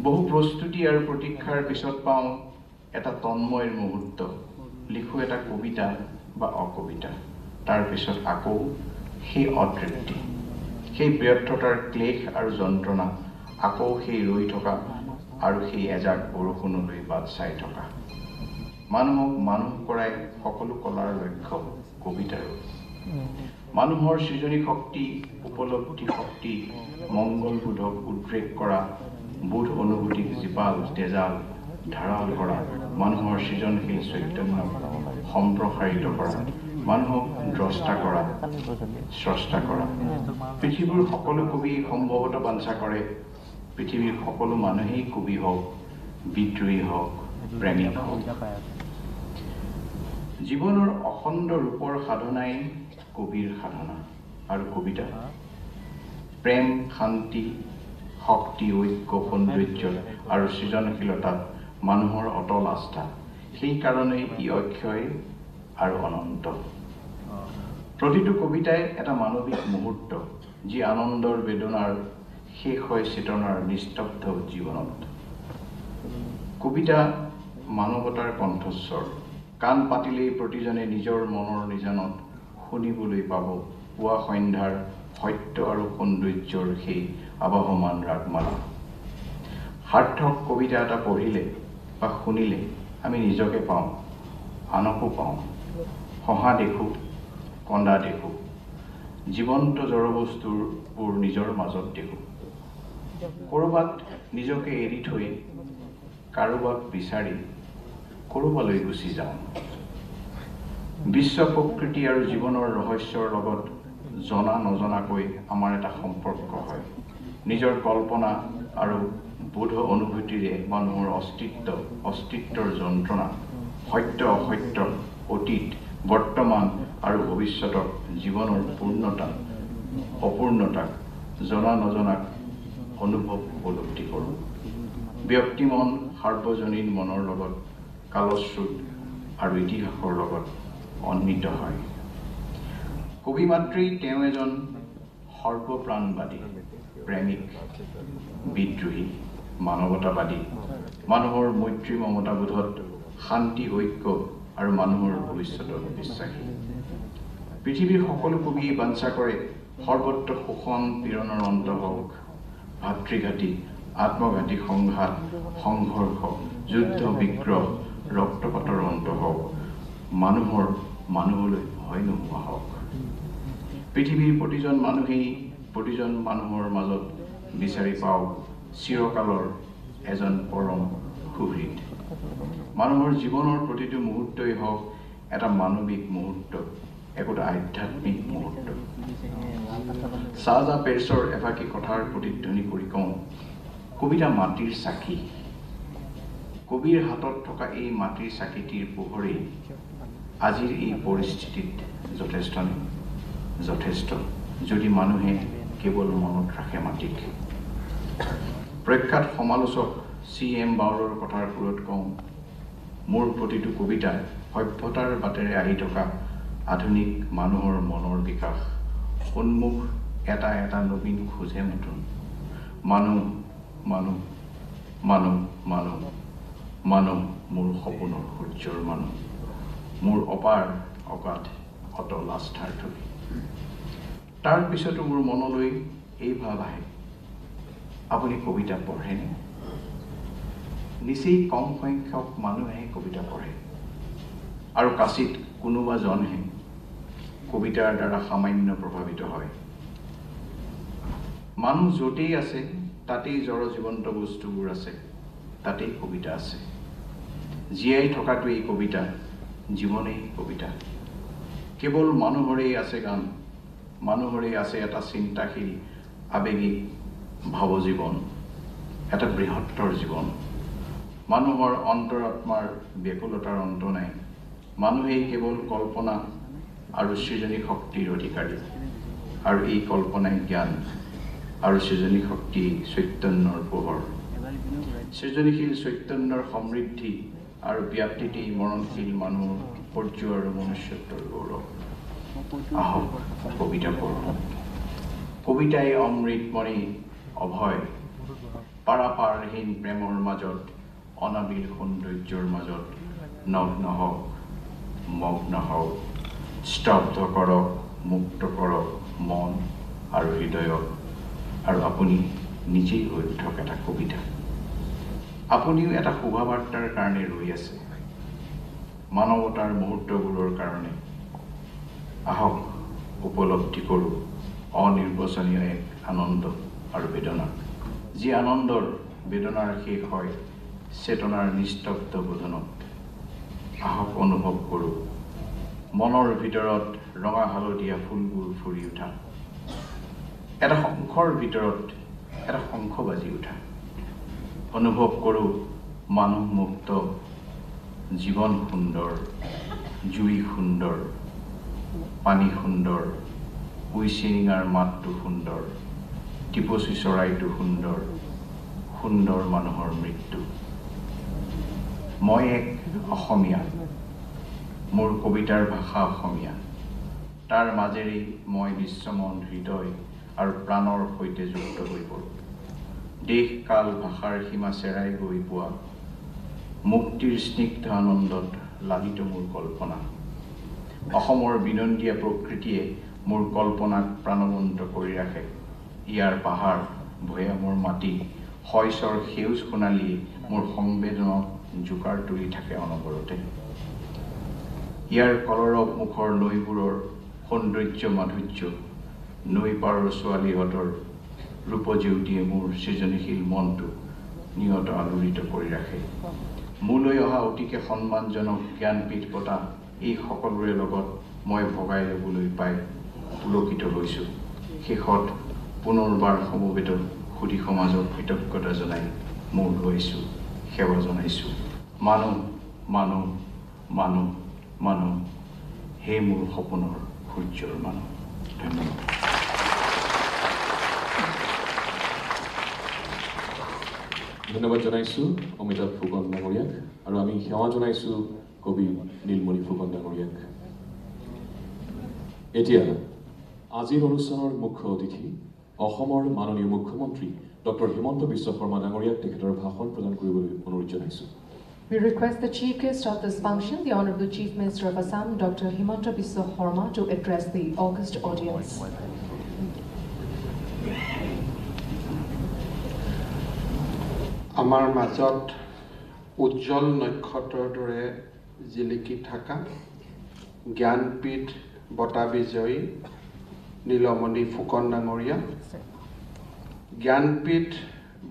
বহু প্ৰস্তুতি আৰু প্ৰতীক্ষাৰ পিছত পাওঁ এটা তন্ময়ৰ মুহূৰ্ত, লিখোঁ এটা কবিতা বা অকবিতা, তাৰ পিছত আকৌ সেই অতৃপ্তি, সেই ব্যৰ্থতাৰ ক্লেশ আৰু যন্ত্ৰণা, আকৌ সেই ৰৈ থকা আৰু সেই এজাক বৰষুণলৈ বাট চাই থকা। মানুহক মানুহ কৰাই সকলো কলাৰ লক্ষ্য কবিতাৰো। মানুহৰ সৃজনী শক্তি, উপলব্ধি শক্তি, মংগলবোধক উদ্ৰেক কৰা, বোধ অনুভূতিক জীপাল তেজাল ধাৰাল কৰা, মানুহৰ সৃজনশীল চৈতন্যক সম্প্ৰসাৰিত কৰা, মানুহক দ্ৰষ্টা কৰা, স্ৰষ্টা কৰা। পৃথিৱীৰ সকলো কবি সম্ভৱতঃ বাঞ্ছা কৰে পৃথিৱীৰ সকলো মানুহেই কবি হওক, বিদ্ৰোহী হওক, প্ৰেমিক হওক। জীৱনৰ অখণ্ড ৰূপৰ সাধনাই কবিৰ সাধনা আৰু কবিতা। প্ৰেম, শান্তি, শক্তি, ঐক্য, সৌন্দৰ্য আৰু সৃজনশীলতাত মানুহৰ অটল আস্থা। সেইকাৰণেই ই অক্ষয় আৰু অনন্ত। প্ৰতিটো কবিতাই এটা মানৱিক মুহূৰ্ত, যি আনন্দৰ বেদনাৰ শেষ হয় চেতনাৰ নিস্তব্ধ জীৱনত। কবিতা মানৱতাৰ কণ্ঠস্বৰ। কাণ পাতিলেই প্ৰতিজনে নিজৰ মনৰ নিজানত শুনিবলৈ পাব পুৱা সন্ধ্যাৰ সত্য আৰু সৌন্দৰ্যৰ সেই আবাহমান ৰাগমালা। সাৰ্থক কবিতা এটা পঢ়িলে বা শুনিলে আমি নিজকে পাওঁ, আনকো পাওঁ, হহা দেখোঁ, কন্দা দেখোঁ, জীৱন্ত জড়বস্তুবোৰ নিজৰ মাজত দেখোঁ। ক'ৰবাত নিজকে এৰি থৈ কাৰোবাক বিচাৰি ক'ৰবালৈ গুচি যাওঁ। বিশ্ব প্ৰকৃতি আৰু জীৱনৰ ৰহস্যৰ লগত জনা নজনাকৈ আমাৰ এটা সম্পৰ্ক হয়। নিজৰ কল্পনা আৰু বোধ অনুভূতিৰে মানুহৰ অস্তিত্বৰ যন্ত্ৰণা, সত্য অসত্য, অতীত, বৰ্তমান আৰু ভৱিষ্যতক, জীৱনৰ পূৰ্ণতা অপূৰ্ণতাক জনা নজনাক অনুভৱ উপলব্ধি কৰোঁ। ব্যক্তিমন সাৰ্বজনীন মনৰ লগত কালস্ৰোত আৰু ইতিহাসৰ লগত অন্বিত হয়। কবি মাত্ৰেই তেওঁ এজন সৰ্বপ্ৰাণবাদী, প্ৰেমিক, বিদ্ৰোহী, মানৱতাবাদী, মানুহৰ মৈত্ৰী মমতাবোধত, শান্তি, ঐক্য আৰু মানুহৰ ভৱিষ্যতত বিশ্বাসী। পৃথিৱীৰ সকলো কবিয়ে বাঞ্ছা কৰে সৰ্বত্ৰ শোষণ পীড়নৰ অন্ত হওক, ভাতৃঘাতী আত্মঘাতী সংঘাত সংঘৰ্ষ যুদ্ধ বিগ্ৰহ ৰক্তপাতৰ অন্ত হওক, মানুহৰ মানুহলৈ ভয় নোহোৱা হওক। পৃথিৱীৰ প্ৰতিজন মানুহেই প্ৰতিজন মানুহৰ মাজত বিচাৰি পাওক চিৰকালৰ এজন পৰম সুহৃদ। মানুহৰ জীৱনৰ প্ৰতিটো মুহূৰ্তই হওক এটা মানৱিক মুহূৰ্ত, একোটা আধ্যাত্মিক মুহূৰ্ত। চাজা পেৰিছৰ এফাকি কথাৰ প্ৰতিধ্বনি কৰি কওঁ, কবিতা মাটিৰ চাকি। কবিৰ হাতত থকা এই মাটিৰ চাকিটিৰ পোহৰেই আজিৰ এই পৰিস্থিতিত যথেষ্ট। যদি মানুহে কেৱল মনত ৰাখে মাটিক। প্ৰখ্যাত সমালোচক C.M. বাউলৰ কথাৰ সুৰত কওঁ, মোৰ প্ৰতিটো কবিতা সভ্যতাৰ বাটেৰে আহি থকা আধুনিক মানুহৰ মনৰ বিকাশ, উন্মুখ এটা এটা নবীন খোজে নতুন। মানুহ মানুহ মানুহ মানুহ মানুহ মোৰ সপোনৰ সূৰ্যৰ মানুহ, মোৰ অপাৰ অগাধ অটল আস্থাৰ থলী। তাৰ পিছতো মোৰ মনলৈ এই ভাৱ আহে, আপুনি কবিতা পঢ়েনে? নিচেই কম সংখ্যক মানুহে কবিতা পঢ়ে, আৰু কাচিত কোনোবা জনহে কবিতাৰ দ্বাৰা সামান্য প্ৰভাৱিত হয়। মানুহ য'তেই আছে তাতেই জড় জীৱন্ত বস্তুবোৰ আছে, তাতেই কবিতা আছে। জীয়াই থকাটোৱেই কবিতা, জীৱনেই কবিতা। কেৱল মানুহৰেই আছে গান, মানুহৰেই আছে এটা চিন্তাশীল আৱেগিক ভাৱজীৱন, এটা বৃহত্তৰ জীৱন। মানুহৰ অন্তৰাত্মাৰ ব্যাকুলতাৰ অন্ত নাই। মানুহেই কেৱল কল্পনা আৰু সৃজনী শক্তিৰ অধিকাৰী, আৰু এই কল্পনাই জ্ঞান আৰু সৃজনী শক্তি চৈতন্যৰ পোহৰ। সৃজনীশীল চৈতন্যৰ সমৃদ্ধি আৰু ব্যাপ্তিতেই মৰণশীল মানুহৰ সৌৰ্য আৰু মনুষ্যত্বৰ গৌৰৱ। আহক কবিতা পঢ়ো। কবিতাই অমৃতমণি অভয়, পাৰাপাৰহীন প্ৰেমৰ মাজত, অনাবিল সৌন্দৰ্যৰ মাজত নগ্ন হওক, মগ্ন হওক, স্তব্ধ কৰক, মুক্ত কৰক মন আৰু হৃদয়ক, আৰু আপুনি নিজেই হৈ উঠক এটা কবিতা। আপুনিও এটা শুভবাৰ্তাৰ কাৰণে ৰৈ আছে, মানৱতাৰ মুহূৰ্তবোৰৰ কাৰণে। আহক উপলব্ধি কৰোঁ অনিৰ্বচনীয় এক আনন্দ আৰু বেদনা, যি আনন্দৰ বেদনাৰ শেষ হয় চেতনাৰ নিস্তব্ধ বোধনত। আহক অনুভৱ কৰোঁ মনৰ ভিতৰত ৰঙা হালধীয়া ফুলবোৰ ফুৰি উঠা, এটা শংখৰ ভিতৰত এটা শংখ বাজি উঠা। অনুভৱ কৰোঁ মানুহ মুক্ত, জীৱন সুন্দৰ, জুই সুন্দৰ, পানী সুন্দৰ, কুইচিৰিঙাৰ মাতটো সুন্দৰ, টিপচী চৰাইটো সুন্দৰ, সুন্দৰ মানুহৰ মৃত্যু। মই এক অসমীয়া, মোৰ কবিতাৰ ভাষা অসমীয়া। তাৰ মাজেৰেই মই বিশ্বমন হৃদয় আৰু প্ৰাণৰ সৈতে যুক্ত হৈ পৰোঁ। দেশ কাল ভাষাৰ সীমা চেৰাই গৈ পোৱা মুক্তিৰ স্নিগ্ধ আনন্দত লালিত মোৰ কল্পনা। অসমৰ বিনন্দীয়া প্ৰকৃতিয়ে মোৰ কল্পনাক প্ৰাণৱন্ত কৰি ৰাখে। ইয়াৰ পাহাৰ, ভৈয়ামৰ মাটি, শইচৰ সেউজ সোণালীয়ে মোৰ সংবেদনক জোকাৰ তুলি থাকে অনবৰতে। ইয়াৰ কলৰৱ মুখৰ নৈবোৰৰ সৌন্দৰ্য মাধুৰ্য, নৈ পাৰৰ ছোৱালীহঁতৰ ৰূপজেউতিয়ে মোৰ সৃজনীশীল মনটো নিয়ত আলোড়িত কৰি ৰাখে। মোলৈ অহা অতিকে সন্মানজনক জ্ঞানপীঠ বঁটা এই সকলোৰে লগত মই ভগাই ল'বলৈ পাই পুলকিত হৈছোঁ। শেষত পুনৰবাৰ সমবেত সুধী সমাজক কৃতজ্ঞতা জনাই মোৰ লৈছোঁ, সেৱা জনাইছোঁ। মানুহ মানুহ মানুহ মানুহ, হে মোৰ সপোনৰ সূৰ্যৰ মানুহ। ধন্যবাদ। ধন্যবাদ জনাইছোঁ অমিতাভ ফুকন ডাঙৰীয়াক, আৰু আমি সেৱা জনাইছোঁ কবি নীলমণি ফুকন ডাঙৰীয়াক। এতিয়া আজিৰ অনুষ্ঠানৰ মুখ্য অতিথি অসমৰ মাননীয় মুখ্যমন্ত্ৰী ডক্টৰ হিমন্ত বিশ্ব শৰ্মা ডাঙৰীয়াক তেখেতৰ ভাষণ প্ৰদান কৰিবলৈ অনুৰোধ জনাইছোঁ। We request the chief guest of this function, the Honorable Chief Minister of Assam, Dr. Himanta Biswa Sarma, to address the august audience. আমাৰ মাজত উজ্জ্বল নক্ষত্ৰৰ দৰে জিলিকি থকা জ্ঞানপীঠ বঁটা বিজয়ী নীলমণি ফুকন ডাঙৰীয়া, জ্ঞানপীঠ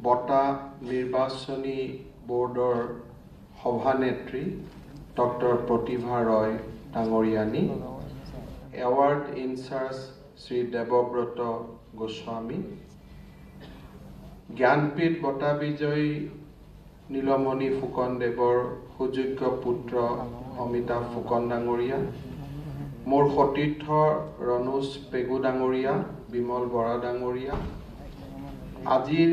বঁটা নিৰ্বাচনী বৰ্ডৰ সভানেত্ৰী ডক্টৰ প্ৰতিভা ৰয় ডাঙৰীয়ানী, এৱাৰ্ড ইনচাৰ্জ শ্ৰী দেৱব্ৰত গোস্বামী, জ্ঞানপীঠ বঁটা বিজয়ী নীলমণি ফুকন দেৱৰ সুযোগ্য পুত্ৰ অমিতাভ ফুকন ডাঙৰীয়া, মোৰ সতীৰ্থ ৰণোজ পেগু ডাঙৰীয়া, বিমল বৰা ডাঙৰীয়া, আজিৰ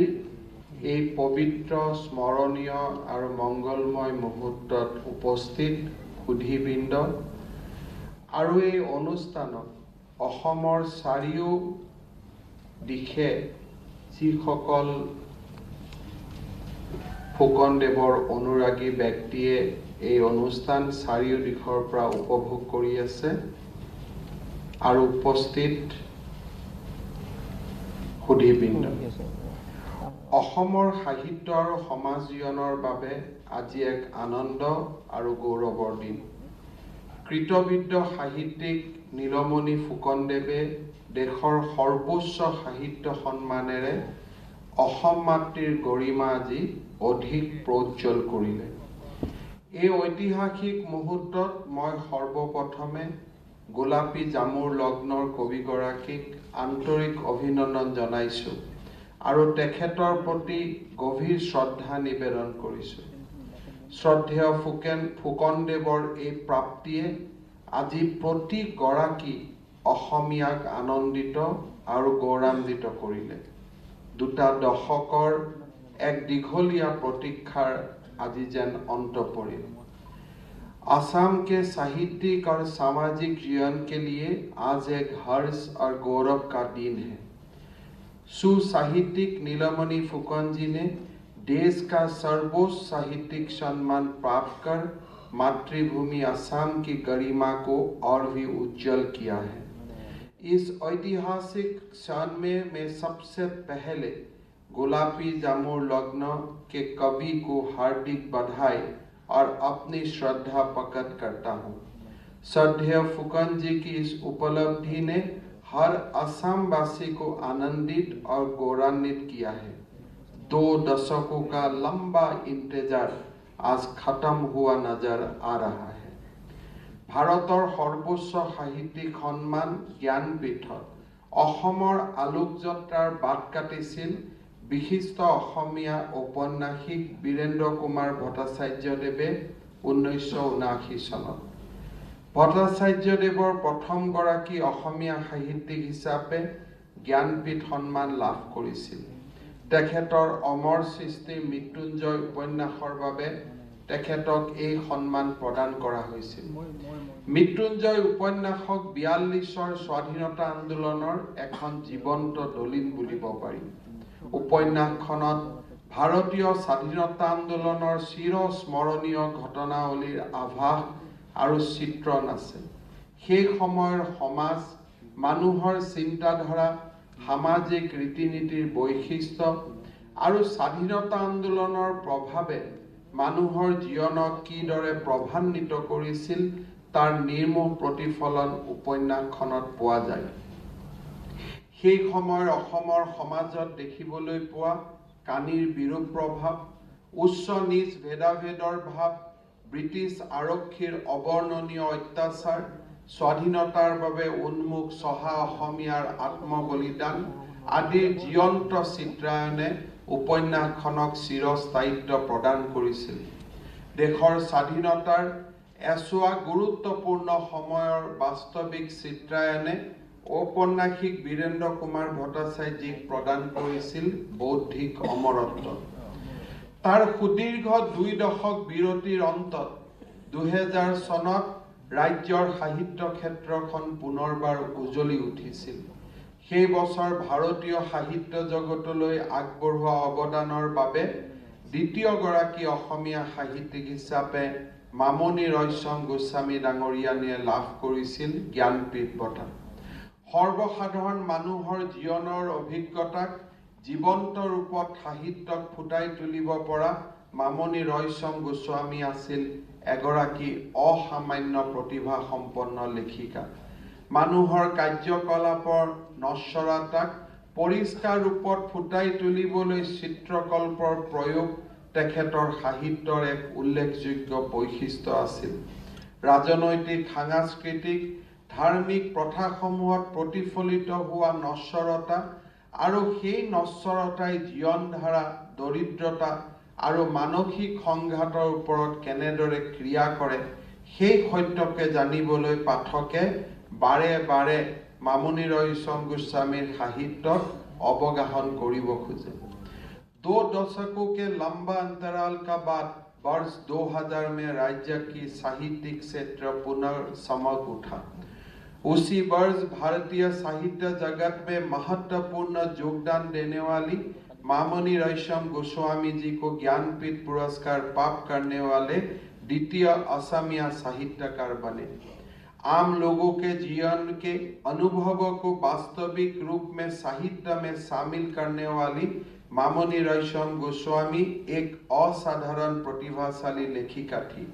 এই পবিত্ৰ স্মৰণীয় আৰু মংগলময় মুহূৰ্তত উপস্থিত সুধীবৃন্দ আৰু এই অনুষ্ঠানত অসমৰ চাৰিও দিশে যিসকল ফুকনদেৱৰ অনুৰাগী ব্যক্তিয়ে এই অনুষ্ঠান চাৰিও দিশৰ পৰা উপভোগ কৰি আছে আৰু উপস্থিত সুধীবৃন্দ, অসমৰ সাহিত্য আৰু সমাজ জীৱনৰ বাবে আজি এক আনন্দ আৰু গৌৰৱৰ দিন। কৃতবিদ্য সাহিত্যিক নীলমণি ফুকনদেৱে দেশৰ সৰ্বোচ্চ সাহিত্য সন্মানেৰে অসম মাতৃৰ গৰিমা আজি অধিক প্ৰজ্বল কৰিলে। এই ঐতিহাসিক মুহূৰ্তত মই সৰ্বপ্ৰথমে গোলাপী জামুৰ লগ্নৰ কবিগৰাকীক আন্তৰিক অভিনন্দন জনাইছোঁ আৰু তেখেতৰ প্ৰতি গভীৰ শ্ৰদ্ধা নিবেদন কৰিছোঁ। শ্ৰদ্ধেয় ফুকনদেৱৰ এই প্ৰাপ্তিয়ে আজি প্ৰতিগৰাকী অসমীয়াক আনন্দিত আৰু গৌৰৱান্বিত কৰিলে। দুটা দশকৰ এক দীঘলীয়া প্ৰতীক্ষাৰ আজি যেন অন্ত পৰিল। असम के साहित्यिक और सामाजिक जीवन के लिए आज एक हर्ष और गौरव का दिन है। सुसाहित्यिक नीलमणि फुकन जी ने देश का सर्वोच्च साहित्यिक सम्मान प्राप्त कर मातृभूमि असम की गरिमा को और भी उज्जवल किया है। इस ऐतिहासिक क्षण में मैं सबसे पहले गुलाबी जामुर लग्न के कवि को हार्दिक बधाई और अपनी श्रद्धा प्रकट करता हूँ। श्रद्धेय फुकन जी की इस उपलब्धि ने हर असम वासी को आनंदित और गौरवान्वित किया है। 2 दशकों का लंबा इंतजार आज खत्म हुआ नजर आ रहा है। भारतर सर्वोच्च साहित्यिक सम्मान ज्ञानपीठत অসমৰ আলোকযাত্ৰাৰ বাট কাটিছিল বিশিষ্ট অসমীয়া ঔপন্যাসিক বীৰেন্দ্ৰ কুমাৰ ভট্টাচাৰ্যদেৱে 1979 চনত। ভট্টাচাৰ্যদেৱৰ প্ৰথমগৰাকী অসমীয়া সাহিত্যিক হিচাপে জ্ঞানপীঠ সন্মান লাভ কৰিছিল। তেখেতৰ অমৰ সৃষ্টি মৃত্যুঞ্জয় উপন্যাসৰ বাবে তেখেতক এই সন্মান প্ৰদান কৰা হৈছিল। মৃত্যুঞ্জয় উপন্যাসক 42ৰ স্বাধীনতা আন্দোলনৰ এখন জীৱন্ত দলিল বুলিব পাৰি। উপন্যাসখনত ভাৰতীয় স্বাধীনতা আন্দোলনৰ চিৰস্মৰণীয় ঘটনাৱলীৰ আভাস আৰু চিত্ৰণ আছে। সেই সময়ৰ সমাজ, মানুহৰ চিন্তাধাৰা, সামাজিক ৰীতি নীতিৰ বৈশিষ্ট্য আৰু স্বাধীনতা আন্দোলনৰ প্ৰভাৱে মানুহৰ জীৱনক কিদৰে প্ৰভাৱান্বিত কৰিছিল তাৰ নিৰ্মোহ প্ৰতিফলন উপন্যাসখনত পোৱা যায়। সেই সময়ৰ অসমৰ সমাজত দেখিবলৈ পোৱা কানিৰ বিৰূপ প্ৰভাৱ, উচ্চ নিচ ভেদাভেদৰ ভাৱ, ব্ৰিটিছ আৰক্ষীৰ অবৰ্ণনীয় অত্যাচাৰ, স্বাধীনতাৰ বাবে উন্মুখ চহা অসমীয়াৰ আত্মবলিদান আদিৰ জীয়ন্ত চিত্ৰায়নে উপন্যাসখনক চিৰস্থায়িত্ব প্ৰদান কৰিছিল। দেশৰ স্বাধীনতাৰ এছোৱা গুৰুত্বপূৰ্ণ সময়ৰ বাস্তৱিক চিত্ৰায়নে ঔপন্যাসিক বীৰেন্দ্ৰ কুমাৰ ভট্টাচাৰ্যক প্ৰদান কৰিছিল বৌদ্ধিক অমৰত্ব। তাৰ সুদীৰ্ঘ 2 দশক বিৰতিৰ অন্তত 2000 চনত ৰাজ্যৰ সাহিত্য ক্ষেত্ৰখন পুনৰবাৰ উজ্বলি উঠিছিল। সেই বছৰ ভাৰতীয় সাহিত্য জগতলৈ আগবঢ়োৱা অৱদানৰ বাবে দ্বিতীয়গৰাকী অসমীয়া সাহিত্যিক হিচাপে মামণি ৰয়চম গোস্বামী ডাঙৰীয়ানীয়ে লাভ কৰিছিল জ্ঞানপীঠ বঁটা। সৰ্বসাধাৰণ মানুহৰ জীৱনৰ অভিজ্ঞতাক জীৱন্ত ৰূপত সাহিত্যক ফুটাই তুলিব পৰা মামণি ৰয়চম গোস্বামী আছিল এগৰাকী অসামান্য প্ৰতিভা সম্পন্ন লেখিকা। মানুহৰ কাৰ্যকলাপৰ নশ্বৰতাক পৰিষ্কাৰ ৰূপত ফুটাই তুলিবলৈ চিত্ৰকল্পৰ প্ৰয়োগ তেখেতৰ সাহিত্যৰ এক উল্লেখযোগ্য বৈশিষ্ট্য আছিল। ৰাজনৈতিক, সাংস্কৃতিক, ধাৰ্মিক প্ৰথাসমূহত প্ৰতিফলিত হোৱা নশ্বৰতা আৰু সেই নশ্বৰতাই জীৱনধাৰা, দৰিদ্ৰতা আৰু মানসিক সংঘাতৰ ওপৰত কেনেদৰে ক্ৰিয়া কৰে সেই সত্যকে জানিবলৈ পাঠকে বাৰে বাৰে মামনি ৰয়চম গোস্বামীৰ সাহিত্যক अवगाहन करिब खोजे 2 दशकों के लंबा अंतराल का बाद वर्ष 2000 में राज्य की साहित्यिक क्षेत्र पुनर्समक उठा। उसी वर्ष भारतीय साहित्य जगत में महत्वपूर्ण योगदान देने वाली मामनी रयसम गोस्वामी जी को ज्ञानपीठ पुरस्कार प्राप्त करने वाले द्वितीय असमिया साहित्यकार बने। आम लोगों के जीवन के अनुभवों को वास्तविक रूप में साहित्य में शामिल करने वाली मामनी रयसम गोस्वामी एक असाधारण प्रतिभाशाली लेखिका थी।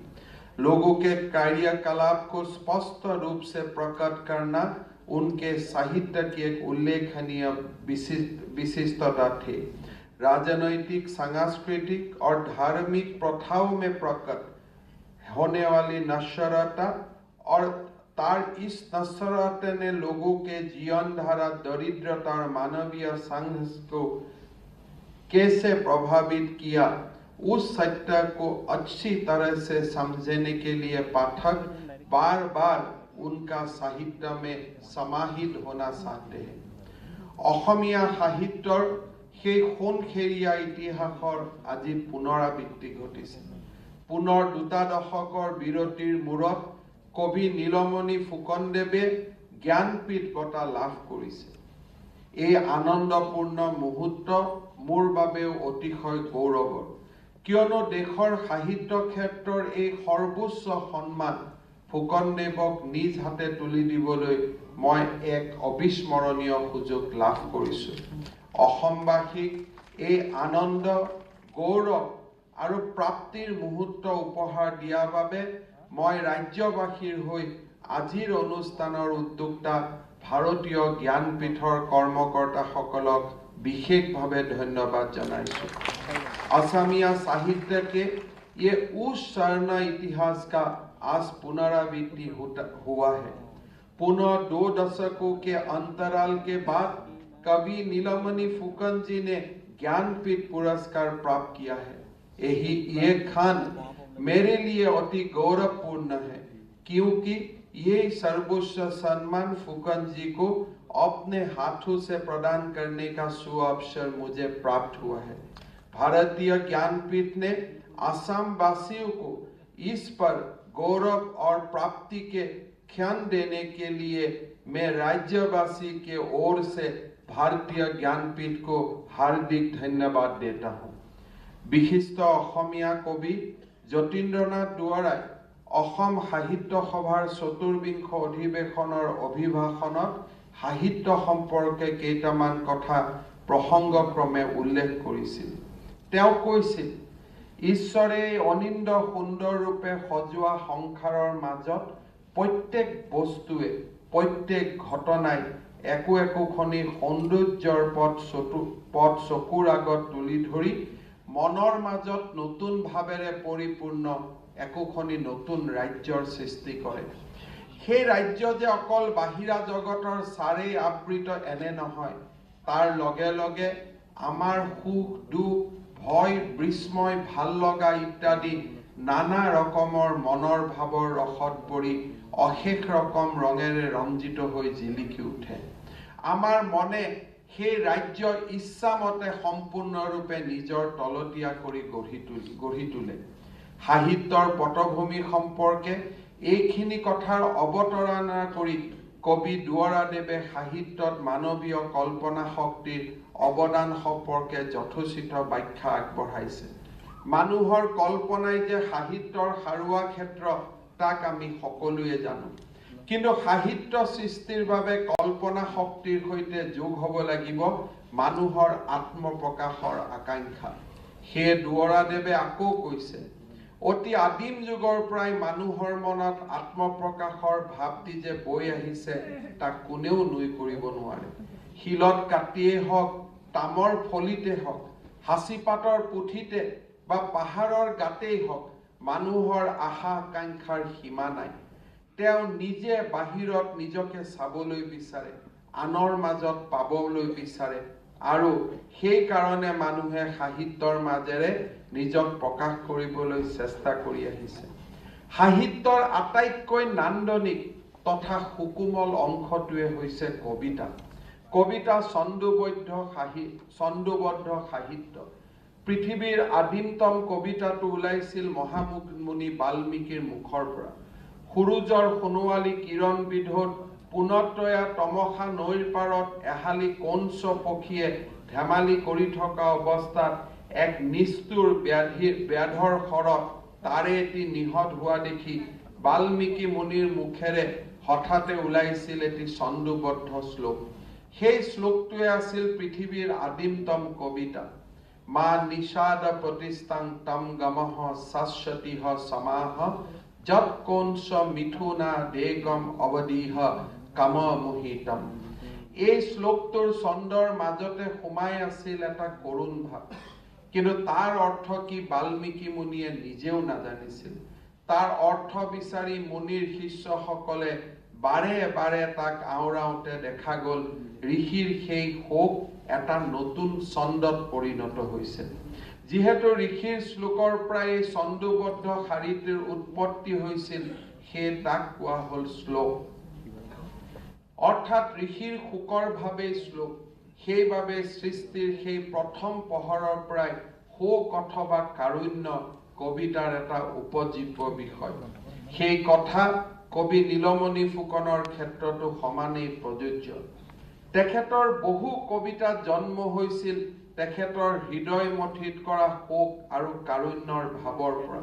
लोगों के कार्यकलाप को स्पष्ट रूप से प्रकट करना उनके साहित्य की एक उल्लेखनीय विशिष्टता थी। राजनैतिक, सांस्कृतिक और धार्मिक प्रथाओं में प्रकट होने वाली नश्वरता और तार इस नश्वरता ने लोगों के जीवन धारा, दरिद्रता और मानवीय संघर्ष को कैसे प्रभावित किया, उस सत्य को अच्छी तरह से समझने के लिए पाठक बार बार उनका साहित्य में समाहित होना चाहते हैं। অসমীয়া সাহিত্যৰ সেই সোণখেৰীয়া ইতিহাসৰ আজি পুনৰাবৃত্তি ঘটিছে। পুনৰ 2 দশকৰ বিৰতিৰ মূৰত কবি নীলমণি ফুকনদেৱে জ্ঞানপীঠ বঁটা লাভ কৰিছে। এই আনন্দপূৰ্ণ মুহূৰ্ত মোৰ বাবেও অতিশয় গৌৰৱৰ, কিয়নো দেশৰ সাহিত্য ক্ষেত্ৰৰ এই সৰ্বোচ্চ সন্মান ফুকনদেৱক নিজ হাতে তুলি দিবলৈ মই এক অবিস্মৰণীয় সুযোগ লাভ কৰিছোঁ। অসমবাসীক এই আনন্দ, গৌৰৱ আৰু প্ৰাপ্তিৰ মুহূৰ্ত উপহাৰ দিয়াৰ বাবে মই ৰাজ্যবাসীৰ হৈ আজিৰ অনুষ্ঠানৰ উদ্যোক্তা ভাৰতীয় জ্ঞানপীঠৰ কৰ্মকৰ্তাসকলক विशेषভাৱে ধন্যবাদ জনাইছোঁ। असमिया साहित्य के ये उस स्वर्ण इतिहास का आज पुनरावृत्ति हुआ है। पुनः 2 दशकों के अंतराल के बाद कवि नीलमणि फूकन जी ने ज्ञानपीठ पुरस्कार प्राप्त किया है। ये खान मेरे लिए अति गौरवपूर्ण है, क्योंकि ये सर्वोच्च सम्मान फूकन जी को अपने हाथों से प्रदान करने का सुअवसर मुझे प्राप्त हुआ है। भारतीय ज्ञानपीठ ने असम वासियों को इस पर गौरव और प्राप्ति के क्षण देने के लिए मैं राज्यवासी के ओर से भारतीय ज्ञानपीठ को हार्दिक धन्यवाद देता हूँ। विशिष्ट असमिया कवि যতীন্দ্ৰনাথ দুৱৰাই অসম সাহিত্য সভাৰ ৪৪ অধিৱেশনৰ অভিভাষণত সাহিত্য সম্পৰ্কে কেইটামান কথা প্ৰসংগক্ৰমে উল্লেখ কৰিছিল। তেওঁ কৈছিল, ঈশ্বৰে অনিন্দ সুন্দৰ ৰূপে সজোৱা সংসাৰৰ মাজত প্ৰত্যেক বস্তুৱে, প্ৰত্যেক ঘটনাই একো একোখনি সৌন্দৰ্যৰ পথ চকুৰ আগত তুলি ধৰি মনৰ মাজত নতুন ভাৱেৰে পৰিপূৰ্ণ একোখনি নতুন ৰাজ্যৰ সৃষ্টি কৰে। সেই ৰাজ্য যে অকল বাহিৰা জগতৰ চাৰে আবৃত এনে নহয়, তাৰ লগে লগে আমাৰ সুখ, দুখ, ভয়, বিস্ময়, ভাল লগা ইত্যাদি নানা ৰকমৰ মনৰ ভাৱৰ ৰসত পৰি অশেষ ৰকম ৰঙেৰে ৰঞ্জিত হৈ জিলিকি উঠে। আমাৰ মনে সেই ৰাজ্য ইচ্ছামতে সম্পূৰ্ণৰূপে নিজৰ তলতীয়া কৰি গঢ়ি তোলে। সাহিত্যৰ পটভূমি সম্পৰ্কে এইখিনি কথাৰ অৱতাৰণা কৰি কবি দুৱৰাদেৱে সাহিত্যত মানৱীয় কল্পনা শক্তিৰ অৱদান সম্পৰ্কে যথোচিত ব্যাখ্যা আগবঢ়াইছে। মানুহৰ কল্পনাই যে সাহিত্যৰ সাৰুৱা ক্ষেত্ৰ, তাক আমি সকলোৱে জানো। কিন্তু সাহিত্য সৃষ্টিৰ বাবে কল্পনা শক্তিৰ সৈতে যোগ হ'ব লাগিব মানুহৰ আত্মপ্ৰকাশৰ আকাংক্ষা। সেয়ে দুৱৰাদেৱে আকৌ কৈছে, অতি আদিম যুগৰ পৰাই মানুহৰ মনত আত্মপ্ৰকাশৰ ভাৱটি যে বৈ আহিছে, তাক কোনেও নুই কৰিব নোৱাৰে। শিলত কাটিয়েই হওক, তামৰ ফলিতে হওক, হাঁচিপাতৰ পুথিতে বা পাহাৰৰ গাতেই হওক, মানুহৰ আশা আকাংক্ষাৰ সীমা নাই। তেওঁ নিজে বাহিৰত নিজকে চাবলৈ বিচাৰে, আনৰ মাজত পাবলৈ বিচাৰে, আৰু সেই কাৰণে মানুহে সাহিত্যৰ মাজেৰে নিজক প্ৰকাশ কৰিবলৈ চেষ্টা কৰি আহিছে। সাহিত্যৰ আটাইতকৈ নান্দনিক তথা সুকুমল অংশটোৱে হৈছে কবিতা। কবিতা ছন্দবদ্ধ সাহিত্য। পৃথিৱীৰ আদিমতম কবিতাটো ওলাইছিল মহামুনি বাল্মীকিৰ মুখৰ পৰা। সুৰুজৰ সোণোৱালী কিৰণ বিধত পুনতয়া তমসা নৈৰ পাৰত এহালি কঞ্চ পক্ষীয়ে ধেমালি কৰি থকা অৱস্থাত এক নিষ্ঠুৰ ব্যাধৰ শৰত তাৰে এটি নিহত হোৱা দেখি বাল্মীকি মুনিৰ মুখেৰে হঠাতে ওলাইছিল এটি ছন্দবদ্ধ শ্লোক। সেই শ্লোকটোৱে আছিল পৃথিৱীৰ আদিমতম কবিতা। মা নিষাদ প্ৰতিষ্ঠাং তম গমঃ শাশ্বতিহ সমাহ যৎ কঞ্চ মিথুনা দেগম অৱদীহ কাম মোহিতম। এই শ্লোকটোৰ ছন্দৰ মাজতে সোমাই আছিল এটা কৰুণ ভাৱ, কিন্তু তাৰ অৰ্থ কি বাল্মীকি মুনিয়ে নিজেও নাজানিছিল। তাৰ অৰ্থ বিচাৰি মুনিৰ শিষ্যসকলে বাৰে বাৰে তাক আওৰাওঁতে দেখা গ'ল ঋষিৰ সেই শোক এটা নতুন ছন্দত পৰিণত হৈছে। যিহেতু ঋষিৰ শ্লোকৰ পৰাই এই ছন্দবদ্ধ শাৰীটোৰ উৎপত্তি হৈছিল, সেয়ে তাক কোৱা হ'ল শ্লোক। অৰ্থাৎ ঋষিৰ শোকৰ ভাৱেই শ্লোক। সেইবাবে সৃষ্টিৰ সেই প্ৰথম পহৰৰ পৰাই শোক অথবা কাৰুণ্য কবিতাৰ এটা উপজীব্য বিষয়। সেই কথা কবি নীলমণি ফুকনৰ ক্ষেত্ৰতো সমানেই প্ৰযোজ্য। তেখেতৰ বহু কবিতাত জন্ম হৈছিল তেখেতৰ হৃদয় মথিত কৰা শোক আৰু কাৰুণ্যৰ ভাৱৰ পৰা।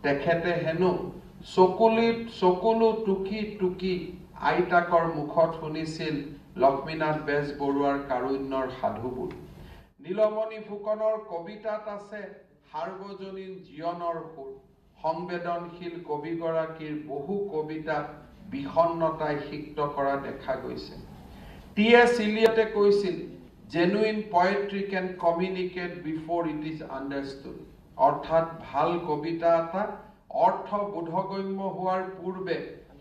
তেখেতে হেনো চকুলো টুকি টুকি আইতাকৰ মুখত শুনিছিল লক্ষ্মীনাথ বেজবৰুৱাৰ কাৰুণ্যৰ সাধুবোৰ। নীলমণি ফুকনৰ কবিতাত আছে সাৰ্বজনীন জীৱনৰ সুৰ। সংবেদনশীল কবিগৰাকীৰ বহু কবিতাত বিষণ্ণতাই সিক্ত কৰা দেখা গৈছে। T.S. Eliotে কৈছিল, genuine poetry can communicate before it is understood. অৰ্থাৎ ভাল কবিতা এটা অৰ্থ বোধগম্য হোৱাৰ পূৰ্বে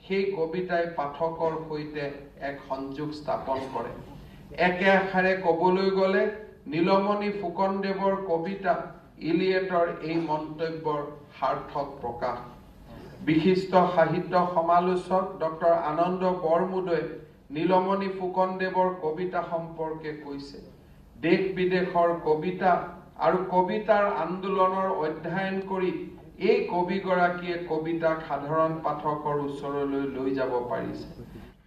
সেই কবিতাই পাঠকৰ সৈতে এক সংযোগ স্থাপন কৰে। একে আখাৰে ক'বলৈ গ'লে নীলমণি ফুকনদেৱৰ কবিতা ইলিয়টৰ এই মন্তব্যৰ সাৰ্থক প্ৰকাশ। বিশিষ্ট সাহিত্য সমালোচক ডক্টৰ আনন্দ বৰমুদৈ নীলমণি ফুকনদেৱৰ কবিতা সম্পৰ্কে কৈছে, দেশ বিদেশৰ কবিতা আৰু কবিতাৰ আন্দোলনৰ অধ্যয়ন কৰি এই কবিগৰাকীয়ে কবিতাক সাধাৰণ পাঠকৰ ওচৰলৈ লৈ যাব পাৰিছে।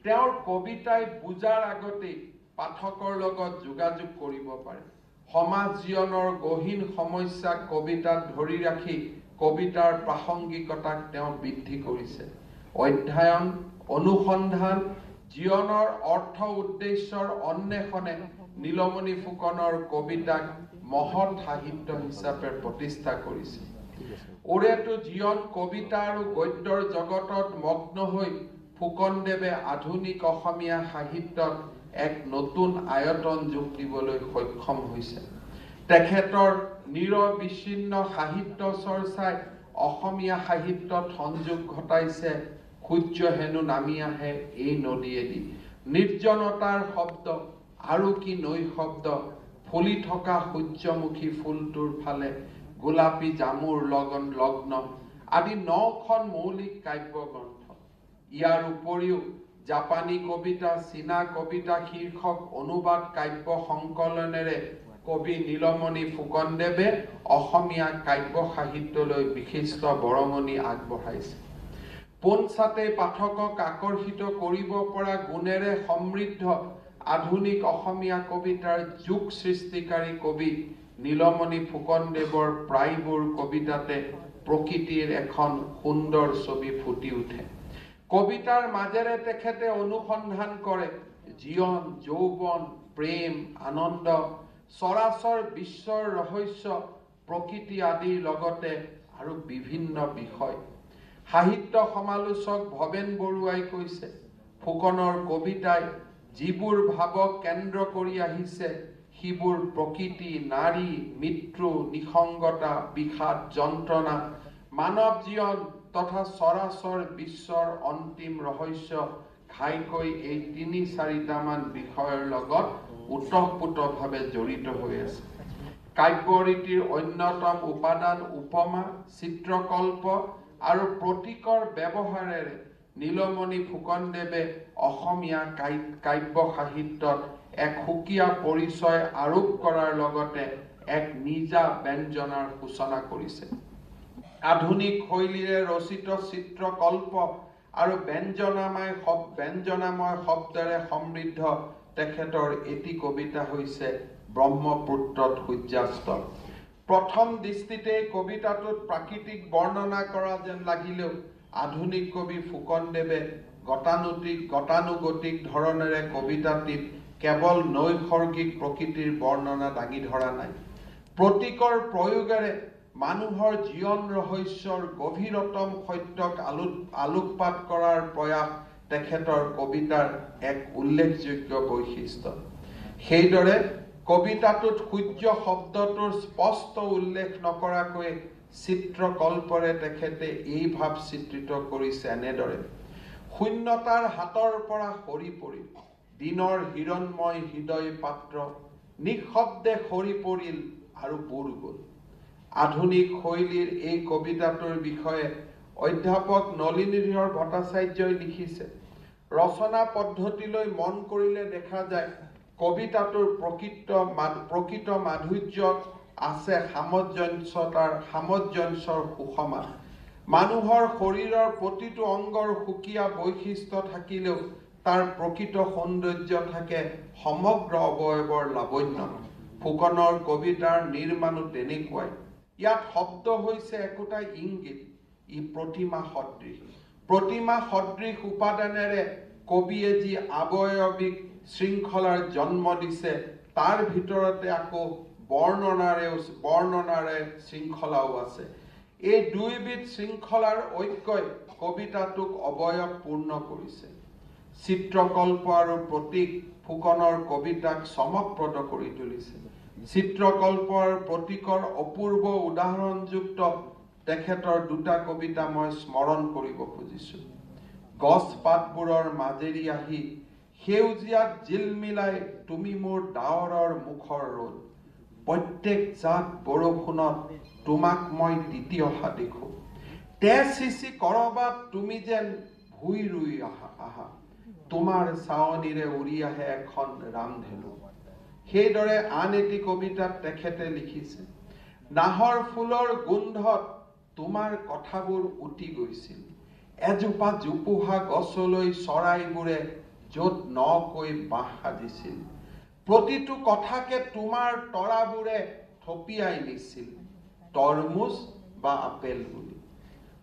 তেওঁৰ কবিতাই বুজাৰ আগতেই পাঠকৰ লগত যোগাযোগ কৰিব পাৰে। সমাজ জীৱনৰ গহীন সমস্যাক কবিতাত ধৰি ৰাখি কবিতাৰ প্ৰাসংগিকতাক তেওঁ বৃদ্ধি কৰিছে। অধ্যয়ন, অনুসন্ধান, জীৱনৰ অৰ্থ উদ্দেশ্যৰ অন্বেষণে নীলমণি ফুকনৰ কবিতাক মহৎ সাহিত্য হিচাপে প্ৰতিষ্ঠা কৰিছে। ওৰেতো জীৱন কবিতা আৰু গদ্যৰ জগতত মগ্ন হৈ ফুকনদেৱে আধুনিক অসমীয়া সাহিত্যত এক নতুন আয়তন যোগ দিবলৈ সক্ষম হৈছে। তেখেতৰ নিৰবিচ্ছিন্ন সাহিত্য চৰ্চাই অসমীয়া সাহিত্যত সংযোগ ঘটাইছে। সূৰ্য হেনো নামি আহে এই নদীয়েদি, নিৰ্জনতাৰ শব্দ আৰু কি নৈ শব্দ, ফুলি থকা সূৰ্যমুখী ফুলটোৰ ফালে, গোলাপী জামুৰ লগ্ন আদি 9খন মৌলিক কাব্য গ্ৰন্থ। ইয়াৰ উপৰিও জাপানী কবিতা, চীনা কবিতা শীৰ্ষক অনুবাদ কাব্য সংকলনেৰে কবি নীলমণি ফুকনদেৱে অসমীয়া কাব্য সাহিত্যলৈ বিশিষ্ট বৰঙণি আগবঢ়াইছে। পোনছাতে পাঠকক আকৰ্ষিত কৰিব পৰা গুণেৰে সমৃদ্ধ আধুনিক অসমীয়া কবিতাৰ যুগ সৃষ্টিকাৰী কবি নীলমণি ফুকনদেৱৰ প্ৰায়বোৰ কবিতাতে প্ৰকৃতিৰ এখন সুন্দৰ ছবি ফুটি উঠে। কবিতাৰ মাজেৰে তেখেতে অনুসন্ধান কৰে জীৱন, যৌৱন, প্ৰেম, আনন্দ, চৰাচৰ বিশ্বৰ ৰহস্য, প্ৰকৃতি আদিৰ লগতে আৰু বিভিন্ন বিষয়। সাহিত্য সমালোচক ভৱেন বৰুৱাই কৈছে, ফুকনৰ কবিতাই যিবোৰ ভাৱক কেন্দ্ৰ কৰি আহিছে সিবোৰ প্ৰকৃতি, নাৰী, মৃত্যু, নিসংগতা, বিষাদ, যন্ত্ৰণা, মানৱ জীৱন তথা চৰাচৰ বিশ্বৰ অন্তিম ৰহস্য ঘাইকৈ এই ৩-৪টামান বিষয়ৰ লগত ওতঃপ্ৰোতভাৱে জড়িত হৈ আছে। কাব্য ৰীতিৰ অন্যতম উপাদান উপমা, চিত্ৰকল্প আৰু প্ৰতীকৰ ব্যৱহাৰেৰে নীলমণি ফুকনদেৱে অসমীয়া কাব্য সাহিত্যত এক সুকীয়া পৰিচয় আৰোপ কৰাৰ লগতে এক নিজা ব্যঞ্জনাৰ সূচনা কৰিছে। আধুনিক শৈলীৰে ৰচিত চিত্ৰকল্প আৰু ব্যঞ্জনাময় শব্দৰে সমৃদ্ধ তেখেতৰ এটি কবিতা হৈছে ব্ৰহ্মপুত্ৰত সূৰ্যাস্ত। প্ৰথম দৃষ্টিতে কবিতাটোত প্ৰাকৃতিক বৰ্ণনা কৰা যেন লাগিলেও আধুনিক কবি ফুকনদেৱে গতানুগতিক ধৰণেৰে কবিতাটিত কেৱল নৈসৰ্গিক প্ৰকৃতিৰ বৰ্ণনা দাঙি ধৰা নাই। প্ৰতীকৰ প্ৰয়োগেৰে মানুহৰ জীৱন ৰহস্যৰ গভীৰতম সত্যক আলোকপাত কৰাৰ প্ৰয়াস তেখেতৰ কবিতাৰ এক উল্লেখযোগ্য বৈশিষ্ট্য। সেইদৰে কবিতাটোত সূৰ্য শব্দটোৰ স্পষ্ট উল্লেখ নকৰাকৈ চিত্ৰকল্পৰে তেখেতে এই ভাৱ চিত্ৰিত কৰিছে এনেদৰে: শূন্যতাৰ হাতৰ পৰা সৰি পৰিল দিনৰ হিৰণময় হৃদয় পাত্ৰ, নিঃশব্দে সৰি পৰিল আৰু বুৰ গ'ল। আধুনিক শৈলীৰ এই কবিতাটোৰ বিষয়ে অধ্যাপক নলিনীধৰ ভট্টাচাৰ্যই লিখিছে, ৰচনা পদ্ধতিলৈ মন কৰিলে দেখা যায় কবিতাটোৰ প্ৰকৃত মাধুৰ্যত আছে সামঞ্জস্যৰ সুষমা। মানুহৰ শৰীৰৰ প্ৰতিটো অংগৰ সুকীয়া বৈশিষ্ট্য থাকিলেও তাৰ প্ৰকৃত সৌন্দৰ্য থাকে সমগ্ৰ অৱয়ৱৰ লাৱণ্য। ফুকনৰ কবিতাৰ নিৰ্মাণো তেনেকুৱাই। ইয়াত শব্দ হৈছে একোটা ইংগিত, ই প্ৰতিমা সদৃশ উপাদানেৰে কবিয়ে যি আৱয়বিক শৃংখলাৰ জন্ম দিছে তাৰ ভিতৰতে আকৌ বৰ্ণনাৰে শৃংখলাও আছে। এই দুইবিধ শৃংখলাৰ ঐক্যই কবিতাটোক অৱয়বপূৰ্ণ কৰিছে। চিত্ৰকল্প আৰু প্ৰতীক ফুকনৰ কবিতাক চমকপ্ৰদ কৰি তুলিছে। চিত্ৰকল্প আৰু প্ৰতীকৰ অপূৰ্ব উদাহৰণযুক্ত তেখেতৰ দুটা কবিতা মই স্মৰণ কৰিব খুজিছো। গছ পাতবোৰৰ মাজেৰি আহি সেউজীয়াত জিলমিলাই তুমি মোৰ ডাৱৰৰ মুখৰ ৰ'দ, প্ৰত্যেক জাত বৰষুণত তোমাক মই তিতি অহা দেখো, তেজ সিঁচি কৰবাত তুমি যেন ভুই ৰুই আহা, তোমাৰ চাৱনিৰে উৰি আহে এখন ৰামধেনু। সেইদৰে আন এটি কবিতাত তেখেতে লিখিছে, নাহৰ ফুলৰ গোন্ধত তোমাৰ কথাবোৰ উটি গৈছিল, এজোপা জোপোহা গছলৈ চৰাইবোৰে য'ত নকৈ বাঁহ সাজিছিল, প্ৰতিটো কথাকে তোমাৰ তৰাবোৰে থপিয়াই নিছিল, তৰমুজ বা আপেল বুলি।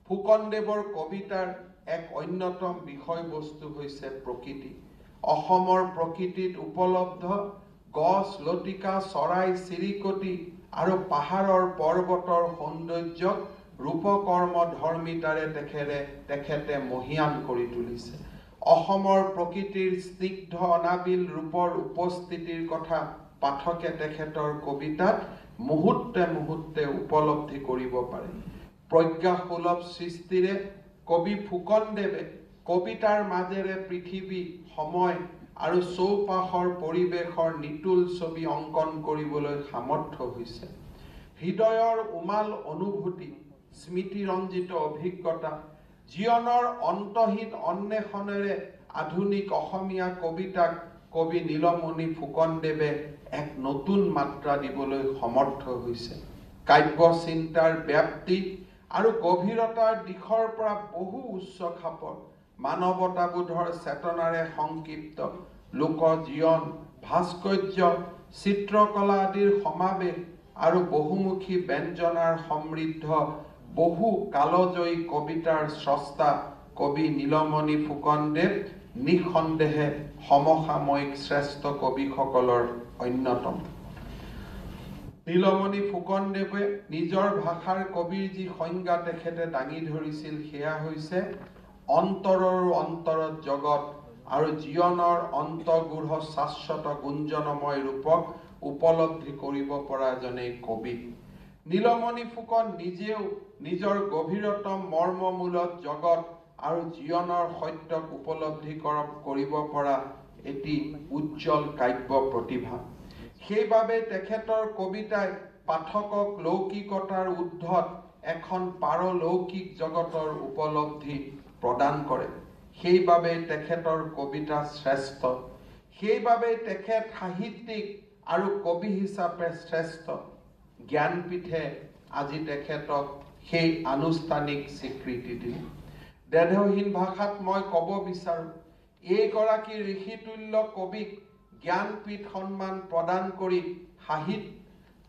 ফুকনদেৱৰ কবিতাৰ এক অন্যতম বিষয়বস্তু হৈছে প্ৰকৃতি। অসমৰ প্ৰকৃতিত উপলব্ধ গছ লতিকা চৰাই চিৰিকটি আৰু পাহাৰৰ পৰ্বতৰ সৌন্দৰ্যক ৰূপকৰ্ম ধৰ্মিতাৰে তেখেতে মহীয়ান কৰি তুলিছে। অসমৰ প্ৰকৃতিৰ স্নিগ্ধ অনাবিল ৰূপৰ উপস্থিতিৰ কথা পাঠকে তেখেতৰ কবিতাত মুহূৰ্তে মুহূৰ্তে উপলব্ধি কৰিব পাৰে। প্ৰজ্ঞাসুলভ সৃষ্টিৰে কবি ফুকনদেৱে কবিতাৰ মাজেৰে পৃথিৱী, সময় আৰু চৌপাশৰ পৰিৱেশৰ নিতুল ছবি অংকন কৰিবলৈ সামৰ্থ্য হৈছে। হৃদয়ৰ উমাল অনুভূতি, স্মৃতিৰঞ্জিত অভিজ্ঞতা, জীৱনৰ অন্তহীন অন্বেষণেৰে আধুনিক অসমীয়া কবিতাক কবি নীলমণি ফুকনদেৱে এক নতুন মাত্ৰা দিবলৈ সমৰ্থ হৈছে। কাব্য চিন্তাৰ ব্যাপ্তি আৰু গভীৰতাৰ দিশৰ পৰা বহু উচ্চ খাপৰ মানৱতাবোধৰ চেতনাৰে সংক্ষিপ্ত লোকজীৱন, ভাস্কৰ্য, চিত্ৰকলা আদিৰ সমাৱেশ আৰু বহুমুখী ব্যঞ্জনাৰ সমৃদ্ধ বহু কালজয়ী কবিতাৰ স্ৰষ্টা কবি নীলমণি ফুকনদেৱ নিঃসন্দেহে সমসাময়িক শ্ৰেষ্ঠ কবিসকলৰ অন্যতম। নীলমণি ফুকনদেৱে নিজৰ ভাষাৰ কবিৰ যি সংজ্ঞা তেখেতে দাঙি ধৰিছিল সেয়া হৈছে অন্তৰৰো অন্তৰত জগত আৰু জীৱনৰ অন্তৰ্গূঢ় শাশ্বত গুঞ্জনময় ৰূপক উপলব্ধি কৰিব পৰা এজনেই কবি। নীলমণি ফুকন নিজেও নিজৰ গভীৰতম মৰ্মমূলত জগত আৰু জীৱনৰ সত্যক উপলব্ধি কৰিব পৰা এটি উজ্জ্বল কাব্য প্ৰতিভা। সেইবাবে তেখেতৰ কবিতাই পাঠকক লৌকিকতাৰ ঊৰ্ধ্বত এখন পাৰলৌকিক জগতৰ উপলব্ধি প্ৰদান কৰে। সেইবাবে তেখেতৰ কবিতা শ্ৰেষ্ঠ, সেইবাবে তেখেত সাহিত্যিক আৰু কবি হিচাপে শ্ৰেষ্ঠ। জ্ঞানপীঠে আজি তেখেতক সেই আনুষ্ঠানিক স্বীকৃতি দিলে। দ্বেধহীন ভাষাত মই ক'ব বিচাৰোঁ, এইগৰাকী ঋষিতুল্য কবিক জ্ঞানপীঠ সন্মান প্ৰদান কৰি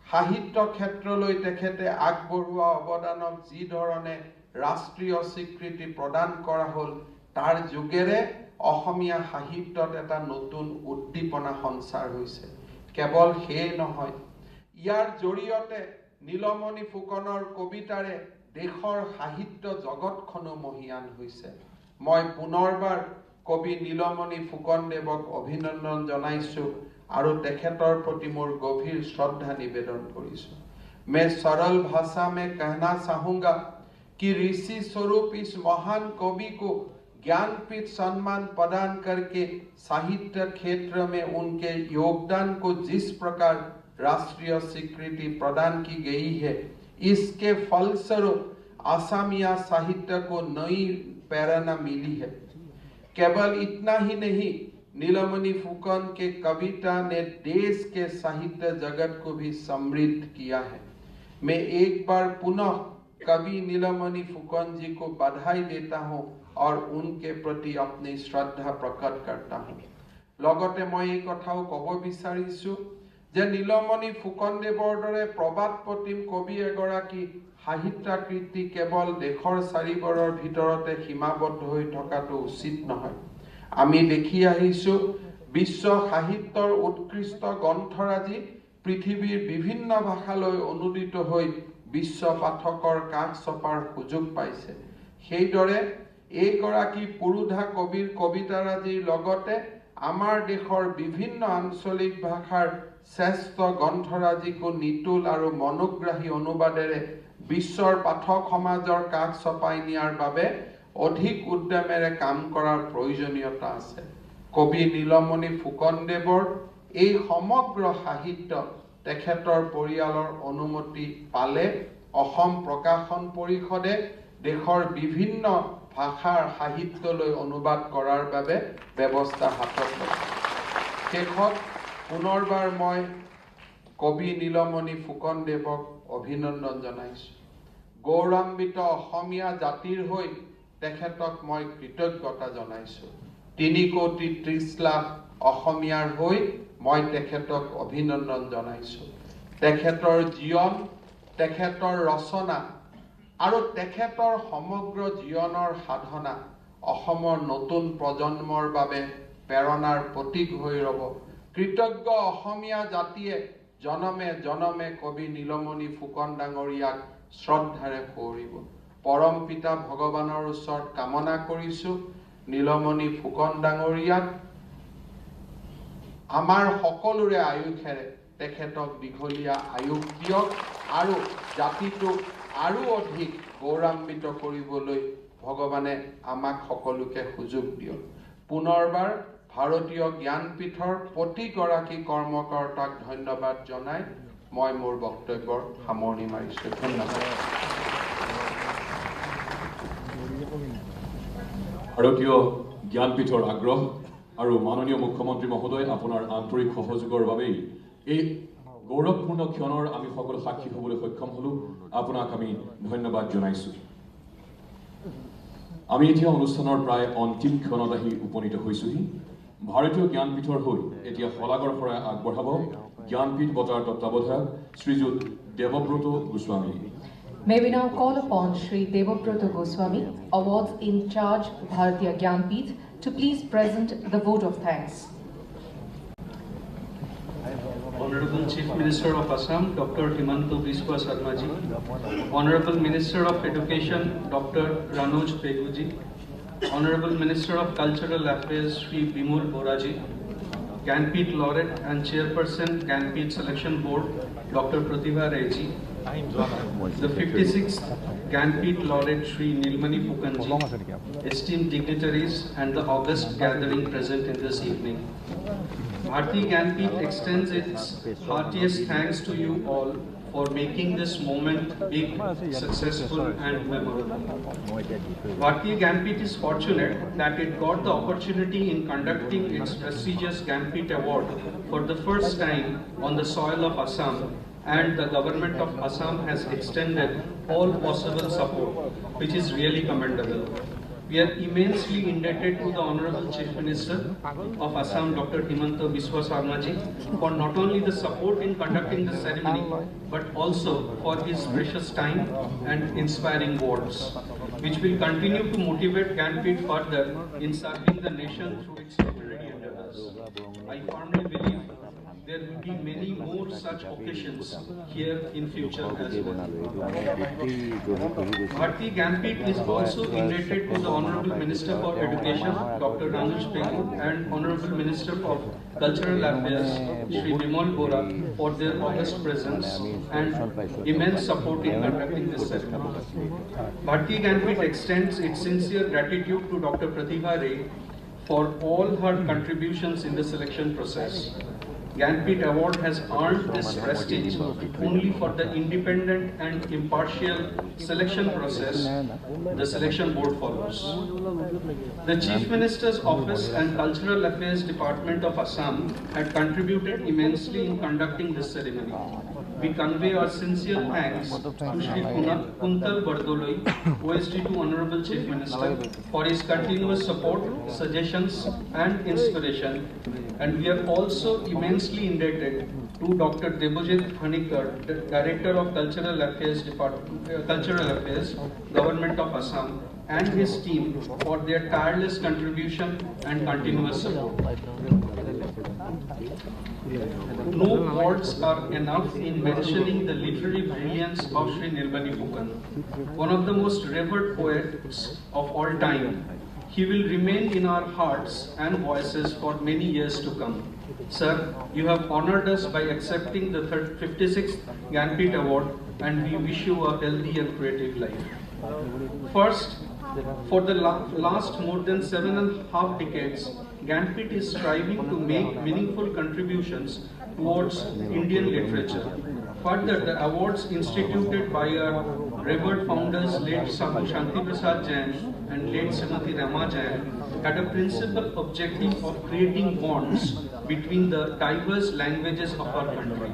সাহিত্য ক্ষেত্ৰলৈ তেখেতে আগবঢ়োৱা অৱদানক যি ধৰণে ৰাষ্ট্ৰীয় স্বীকৃতি প্ৰদান কৰা হ'ল, তাৰ যোগেৰে অসমীয়া সাহিত্যত এটা নতুন উদ্দীপনা সঞ্চাৰ হৈছে। কেৱল সেয়ে নহয়, ইয়াৰ জৰিয়তে নীলমণি ফুকনৰ কবিতাৰে দেশৰ সাহিত্য জগতখনো মহিয়ান হৈছে। মই পুনৰবাৰ কবি নীলমণি ফুকনদেৱক অভিনন্দন জনাইছোঁ আৰু তেখেতৰ প্ৰতি মোৰ গভীৰ শ্ৰদ্ধা নিবেদন কৰিছোঁ। मैं सरल भाषा में कहना चाहूँगा कि ऋषि स्वरूप इस महान कवि को ज्ञानपीठ सम्मान प्रदान करके साहित्य क्षेत्र में उनके योगदान को जिस प्रकार राष्ट्रीय स्वीकृति प्रदान की गई है, इसके फलस्वरूप असमिया साहित्य को नई प्रेरणा मिली है। केवल इतना ही नहीं, नीलमणि फुकन के कविता ने देश के साहित्य जगत को भी समृद्ध किया है। मैं एक बार पुनः कवि नीलमणि फुकन जी को बधाई देता हूँ और उनके प्रति अपनी श्रद्धा प्रकट करता हूँ। लगते मैं एक कथाओ कब विचारिছোঁ যে নীলমণি ফুকনদেৱৰ দৰে প্ৰবাদ প্ৰতিম কবি এগৰাকী সাহিত্যাকৃতি কেৱল দেশৰ চাৰিবৰৰ ভিতৰতে সীমাবদ্ধ হৈ থকাটো উচিত নহয়। আমি দেখি আহিছোঁ বিশ্ব সাহিত্যৰ উৎকৃষ্ট গ্ৰন্থৰাজি পৃথিৱীৰ বিভিন্ন ভাষালৈ অনুদিত হৈ বিশ্ব পাঠকৰ কাষ চপাৰ সুযোগ পাইছে। সেইদৰে এইগৰাকী পুৰুধা কবিৰ কবিতাৰাজিৰ লগতে আমাৰ দেশৰ বিভিন্ন আঞ্চলিক ভাষাৰ শ্ৰেষ্ঠ গ্ৰন্থৰাজিকো নিতুল আৰু মনোগ্ৰাহী অনুবাদেৰে বিশ্বৰ পাঠক সমাজৰ কাষ চপাই নিয়াৰ বাবে অধিক উদ্যমেৰে কাম কৰাৰ প্ৰয়োজনীয়তা আছে। কবি নীলমণি ফুকনদেৱৰ এই সমগ্ৰ সাহিত্য তেখেতৰ পৰিয়ালৰ অনুমতি পালে অসম প্ৰকাশন পৰিষদে দেশৰ বিভিন্ন ভাষাৰ সাহিত্যলৈ অনুবাদ কৰাৰ বাবে ব্যৱস্থা হাতত লৈছে। শেষত পুনৰবাৰ মই কবি নীলমণি ফুকনদেৱক অভিনন্দন জনাইছোঁ। গৌৰৱান্বিত অসমীয়া জাতিৰ হৈ তেখেতক মই কৃতজ্ঞতা জনাইছোঁ। 3,30,00,000 অসমীয়াৰ হৈ মই তেখেতক অভিনন্দন জনাইছোঁ। তেখেতৰ জীৱন, তেখেতৰ ৰচনা আৰু তেখেতৰ সমগ্ৰ জীৱনৰ সাধনা অসমৰ নতুন প্ৰজন্মৰ বাবে প্ৰেৰণাৰ প্ৰতীক হৈ ৰব। কৃতজ্ঞ অসমীয়া জাতিয়ে জনমে জনমে কবি নীলমণি ফুকন ডাঙৰীয়াক শ্ৰদ্ধাৰে সুঁৱৰিব। পৰম পিতা ভগৱানৰ ওচৰত কামনা কৰিছোঁ নীলমণি ফুকন ডাঙৰীয়াক আমাৰ সকলোৰে আয়ুসেৰে তেখেতক দীঘলীয়া আয়ুস দিয়ক আৰু জাতিটোক আৰু অধিক গৌৰৱান্বিত কৰিবলৈ ভগৱানে আমাক সকলোকে সুযোগ দিয়ক। পুনৰবাৰ ভাৰতীয় জ্ঞানপীঠৰ প্ৰতিগৰাকী কৰ্মকৰ্তাক ধন্যবাদ জনাই মই মোৰ বক্তব্যৰ সামৰণি মাৰিছোঁ। ধন্যবাদ। ভাৰতীয় জ্ঞানপীঠৰ আগ্ৰহ আৰু মাননীয় মুখ্যমন্ত্ৰী মহোদয় আপোনাৰ আন্তৰিক সহযোগৰ বাবেই এই গৌৰৱপূৰ্ণ ক্ষণৰ আমি সকলো সাক্ষী হ'বলৈ সক্ষম হ'লো। আপোনাক আমি ধন্যবাদ জনাইছোঁ। আমি এতিয়া অনুষ্ঠানৰ প্ৰায় অন্তিম ক্ষণত আহি উপনীত হৈছোহি। ভাৰতীয় জ্ঞানপীঠৰ হৈ এতিয়া শলাগৰ শৰাই আগবঢ়াব জ্ঞানপীঠ বঁটাৰ তত্ত্বাৱধায়ক শ্ৰীযুত Debabrata Goswami. May we now call upon Shri Devabrata Goswami, Awards in Charge, Bharatiya Jnanpith, to please present the vote of thanks. Honorable Chief Minister of Assam, Dr. Himanta Biswa Sarmaji, Honorable Minister of Education, Dr. Ranoj Peguji, Honorable Minister of Cultural Affairs, Shri Bimul Boraji, Jnanpith Laureate and Chairperson, Jnanpith Selection Board, Dr. Pratibha Reji, the 56th Jnanpith Laureate Shri Neelmani Phukanji, esteemed dignitaries and the august gathering present in this evening. Bharati Jnanpith extends its heartiest thanks to you all for making this moment big, successful and memorable. Bharatiya Jnanpith is fortunate that it got the opportunity in conducting its prestigious Jnanpith Award for the first time on the soil of Assam, and the government of Assam has extended all possible support, which is really commendable. We are immensely indebted to the Honorable Chief Minister of Assam, Dr. Himanta Biswa Sarma ji, for not only the support in conducting the ceremony, but also for his precious time and inspiring words, which will continue to motivate Jnanpith further in serving the nation through its literary endeavors. I firmly believe there will be many more such occasions here in future as well. Bharatiya Jnanpith is also indebted to the Honorable Minister for Education, Dr. Ranuj Pegu, and Honorable Minister of Cultural Affairs, Shri Vimal Bora, for their august presence and immense support in conducting this ceremony. Bharatiya Jnanpith extends its sincere gratitude to Dr. Pratibha Ray for all her contributions in the selection process. Jnanpith Award has earned this prestige only for the independent and impartial selection process the selection board follows. The Chief Minister's Office and Cultural Affairs Department of Assam had contributed immensely in conducting this ceremony. We convey our sincere thanks to Shri Kuntal Bardoloi, OSD to Honorable Chief Minister, for his continuous support, suggestions and inspiration, and we are also immensely indebted to Dr. Debojit Hanikar, Director of Cultural Affairs, Government of Assam, and his team for their tireless contribution and continuous support. No words are enough in mentioning the literary brilliance of Shri Nilmani Phookan, one of the most revered poets of all time. He will remain in our hearts and voices for many years to come. Sir, you have honored us by accepting the 56th Jnanpith Award, and we wish you a healthy and creative life. First, for the last more than 7.5 decades, Jnanpith is striving to make meaningful contributions towards Indian literature. Further, the awards instituted by our revered founders, late Shanti Prasad Jain and late Srimati Rama Jain, had a principal objective of creating bonds between the diverse languages of our country.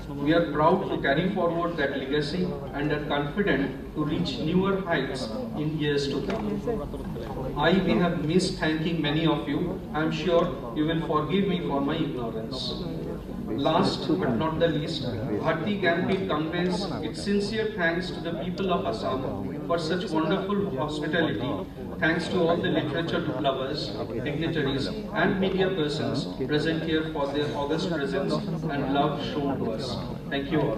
We are proud to carry forward that legacy and are confident to reach newer heights in years to come. I may have missed thanking many of you. I am sure you will forgive me for my ignorance. Last but not the least, Bharatiya Jnanpith conveys its sincere thanks to the people of Assam for such wonderful hospitality. Thanks to all the literature lovers, dignitaries and media persons present here for their august presence and love shown to us. Thank you all.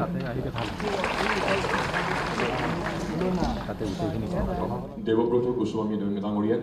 Devobrata Goswami Dangoriak.